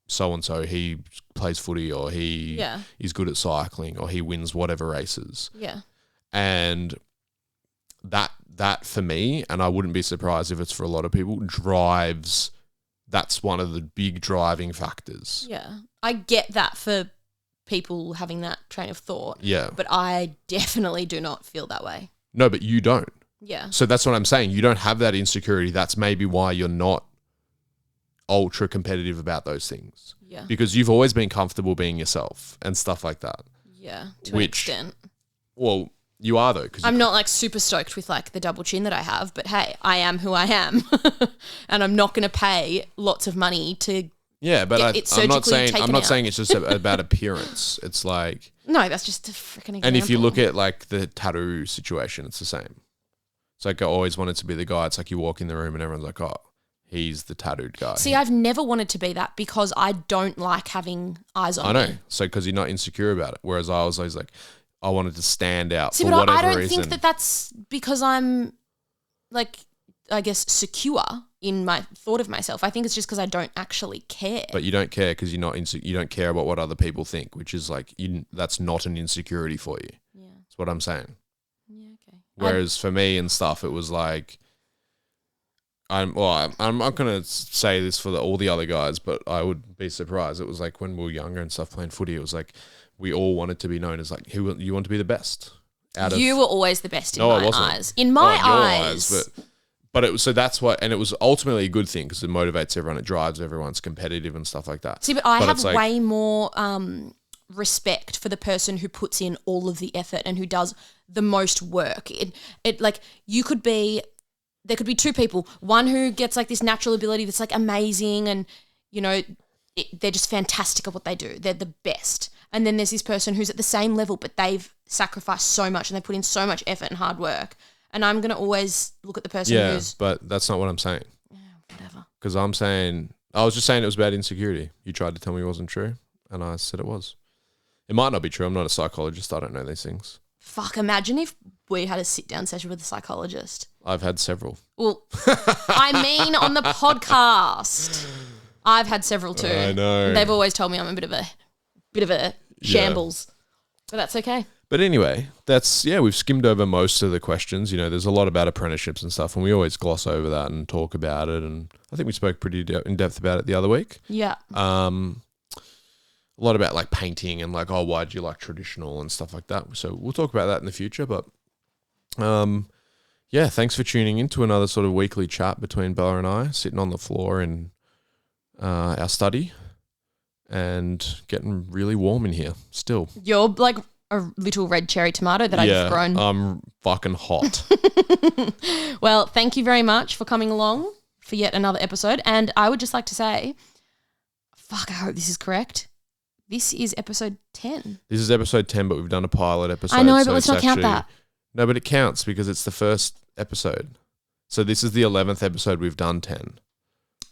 so-and-so, he plays footy, or he is good at cycling, or he wins whatever races. Yeah. And that for me, and I wouldn't be surprised if it's for a lot of people, that's one of the big driving factors. Yeah. I get that for people having that train of thought. Yeah. But I definitely do not feel that way. No, but you don't. Yeah. So that's what I'm saying. You don't have that insecurity. That's maybe why you're not ultra competitive about those things. Yeah. Because you've always been comfortable being yourself and stuff like that. Yeah, to an extent. Well, you are though. I'm not like super stoked with like the double chin that I have, but hey, I am who I am. And I'm not going to pay lots of money to but I'm not saying it's just about appearance. It's like... No, that's just a freaking example. And if you look at like the tattoo situation, it's the same. It's like, I always wanted to be the guy. It's like you walk in the room and everyone's like, oh, he's the tattooed guy. See, I've never wanted to be that because I don't like having eyes on me. I know. So because you're not insecure about it. Whereas I was always like, I wanted to stand out for whatever reason. I don't think that that's because I'm like, I guess, secure in my thought of myself. I think it's just because I don't actually care. But you don't care because you're not you don't care about what other people think, which is like, that's not an insecurity for you. Yeah. That's what I'm saying. Yeah, okay. Whereas for me and stuff, it was like, I'm not going to say this for all the other guys, but I would be surprised. It was like when we were younger and stuff playing footy, it was like we all wanted to be known as like, you want to be the best. You were always the best in my eyes. In my eyes. But it was, so that's what, and it was ultimately a good thing because it motivates everyone, it drives everyone's competitive and stuff like that. See, but I have way more respect for the person who puts in all of the effort and who does the most work. It like there could be two people, one who gets like this natural ability that's like amazing and, they're just fantastic at what they do. They're the best. And then there's this person who's at the same level, but they've sacrificed so much and they put in so much effort and hard work. And I'm going to always look at the person who's... Yeah, but that's not what I'm saying. Yeah, whatever. Because I was just saying it was about insecurity. You tried to tell me it wasn't true, and I said it was. It might not be true. I'm not a psychologist. I don't know these things. Fuck, imagine if we had a sit-down session with a psychologist. I've had several. Well, I mean on the podcast. I've had several too. I know. They've always told me I'm a bit of a shambles. But that's okay. But anyway, we've skimmed over most of the questions. There's a lot about apprenticeships and stuff, and we always gloss over that and talk about it. And I think we spoke pretty in depth about it the other week. Yeah. A lot about like painting and like, why do you like traditional and stuff like that. So we'll talk about that in the future. But thanks for tuning in to another sort of weekly chat between Bella and I, sitting on the floor in our study and getting really warm in here still. You're like a little red cherry tomato that I've grown. I'm fucking hot. Well, thank you very much for coming along for yet another episode. And I would just like to say, I hope this is correct. This is episode 10. This is episode 10, but we've done a pilot episode. I know, but let's not count that. No, but it counts because it's the first episode. So this is the 11th episode we've done 10.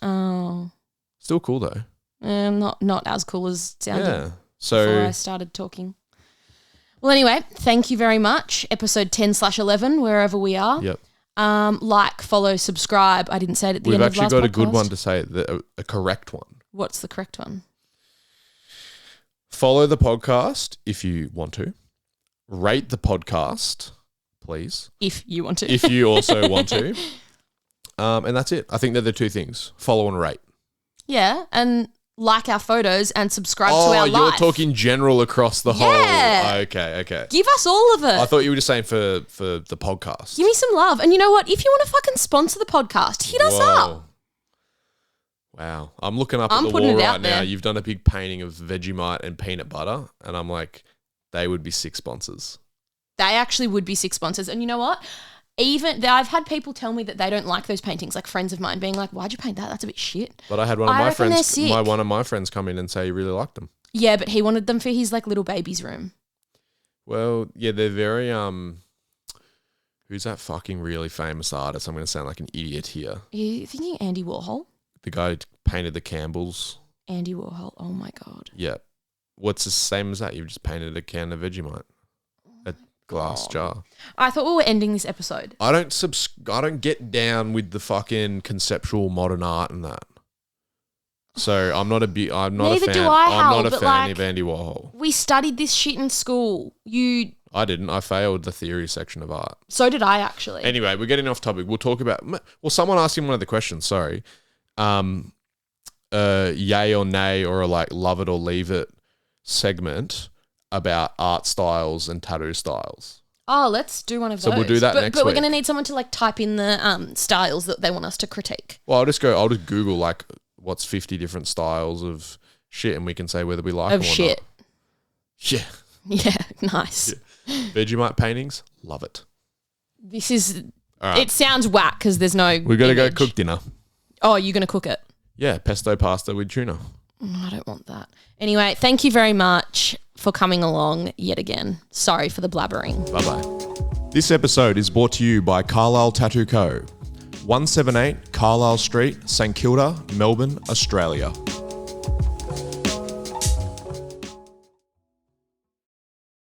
Oh. Still cool though. Not as cool as it sounded before I started talking. Well, anyway, thank you very much. Episode 10/11, wherever we are. Yep. Like, follow, subscribe. I didn't say it at the end of last podcast. We've actually got a good one to say, a correct one. What's the correct one? Follow the podcast if you want to. Rate the podcast, please. If you want to. If you also want to. And that's it. I think they're the two things. Follow and rate. Yeah, and like our photos and subscribe to our live. Oh, you're talking general across the whole. Okay. Give us all of it. I thought you were just saying for the podcast. Give me some love. And you know what? If you want to fucking sponsor the podcast, hit us up. Wow. I'm looking up at the wall right now. You've done a big painting of Vegemite and peanut butter. And I'm like, they would be 6 sponsors. They actually would be 6 sponsors. And you know what? I've had people tell me that they don't like those paintings, like friends of mine being like, why'd you paint that? That's a bit shit. But I had one of my friends come in and say he really liked them. Yeah, but he wanted them for his like little baby's room. Well, yeah, they're very who's that fucking really famous artist? I'm going to sound like an idiot here. Are you thinking Andy Warhol? The guy who painted the Campbells. Andy Warhol. Oh my God. Yeah. What's the same as that? You've just painted a can of Vegemite. Glass jar. I thought we were ending this episode. I don't get down with the fucking conceptual modern art and that. So I'm not a fan. I'm not a fan of Andy Warhol. We studied this shit in school. I didn't. I failed the theory section of art. So did I actually. Anyway, we're getting off topic. We'll talk about. Well, someone asked him one of the questions. Sorry. Yay or nay, or a like love it or leave it segment about art styles and tattoo styles. Oh, let's do one of those. So we'll do that next week. But we're going to need someone to like type in the styles that they want us to critique. Well, I'll just Google like what's 50 different styles of shit and we can say whether we like them or shit. Not. Yeah. Yeah, nice. Yeah. Vegemite paintings, love it. This is, it sounds whack because there's no We've got to go cook dinner. Oh, you're going to cook it? Yeah, pesto pasta with tuna. I don't want that. Anyway, thank you very much for coming along yet again. Sorry for the blabbering. Bye-bye. This episode is brought to you by Carlisle Tattoo Co. 178 Carlisle Street, St Kilda, Melbourne, Australia.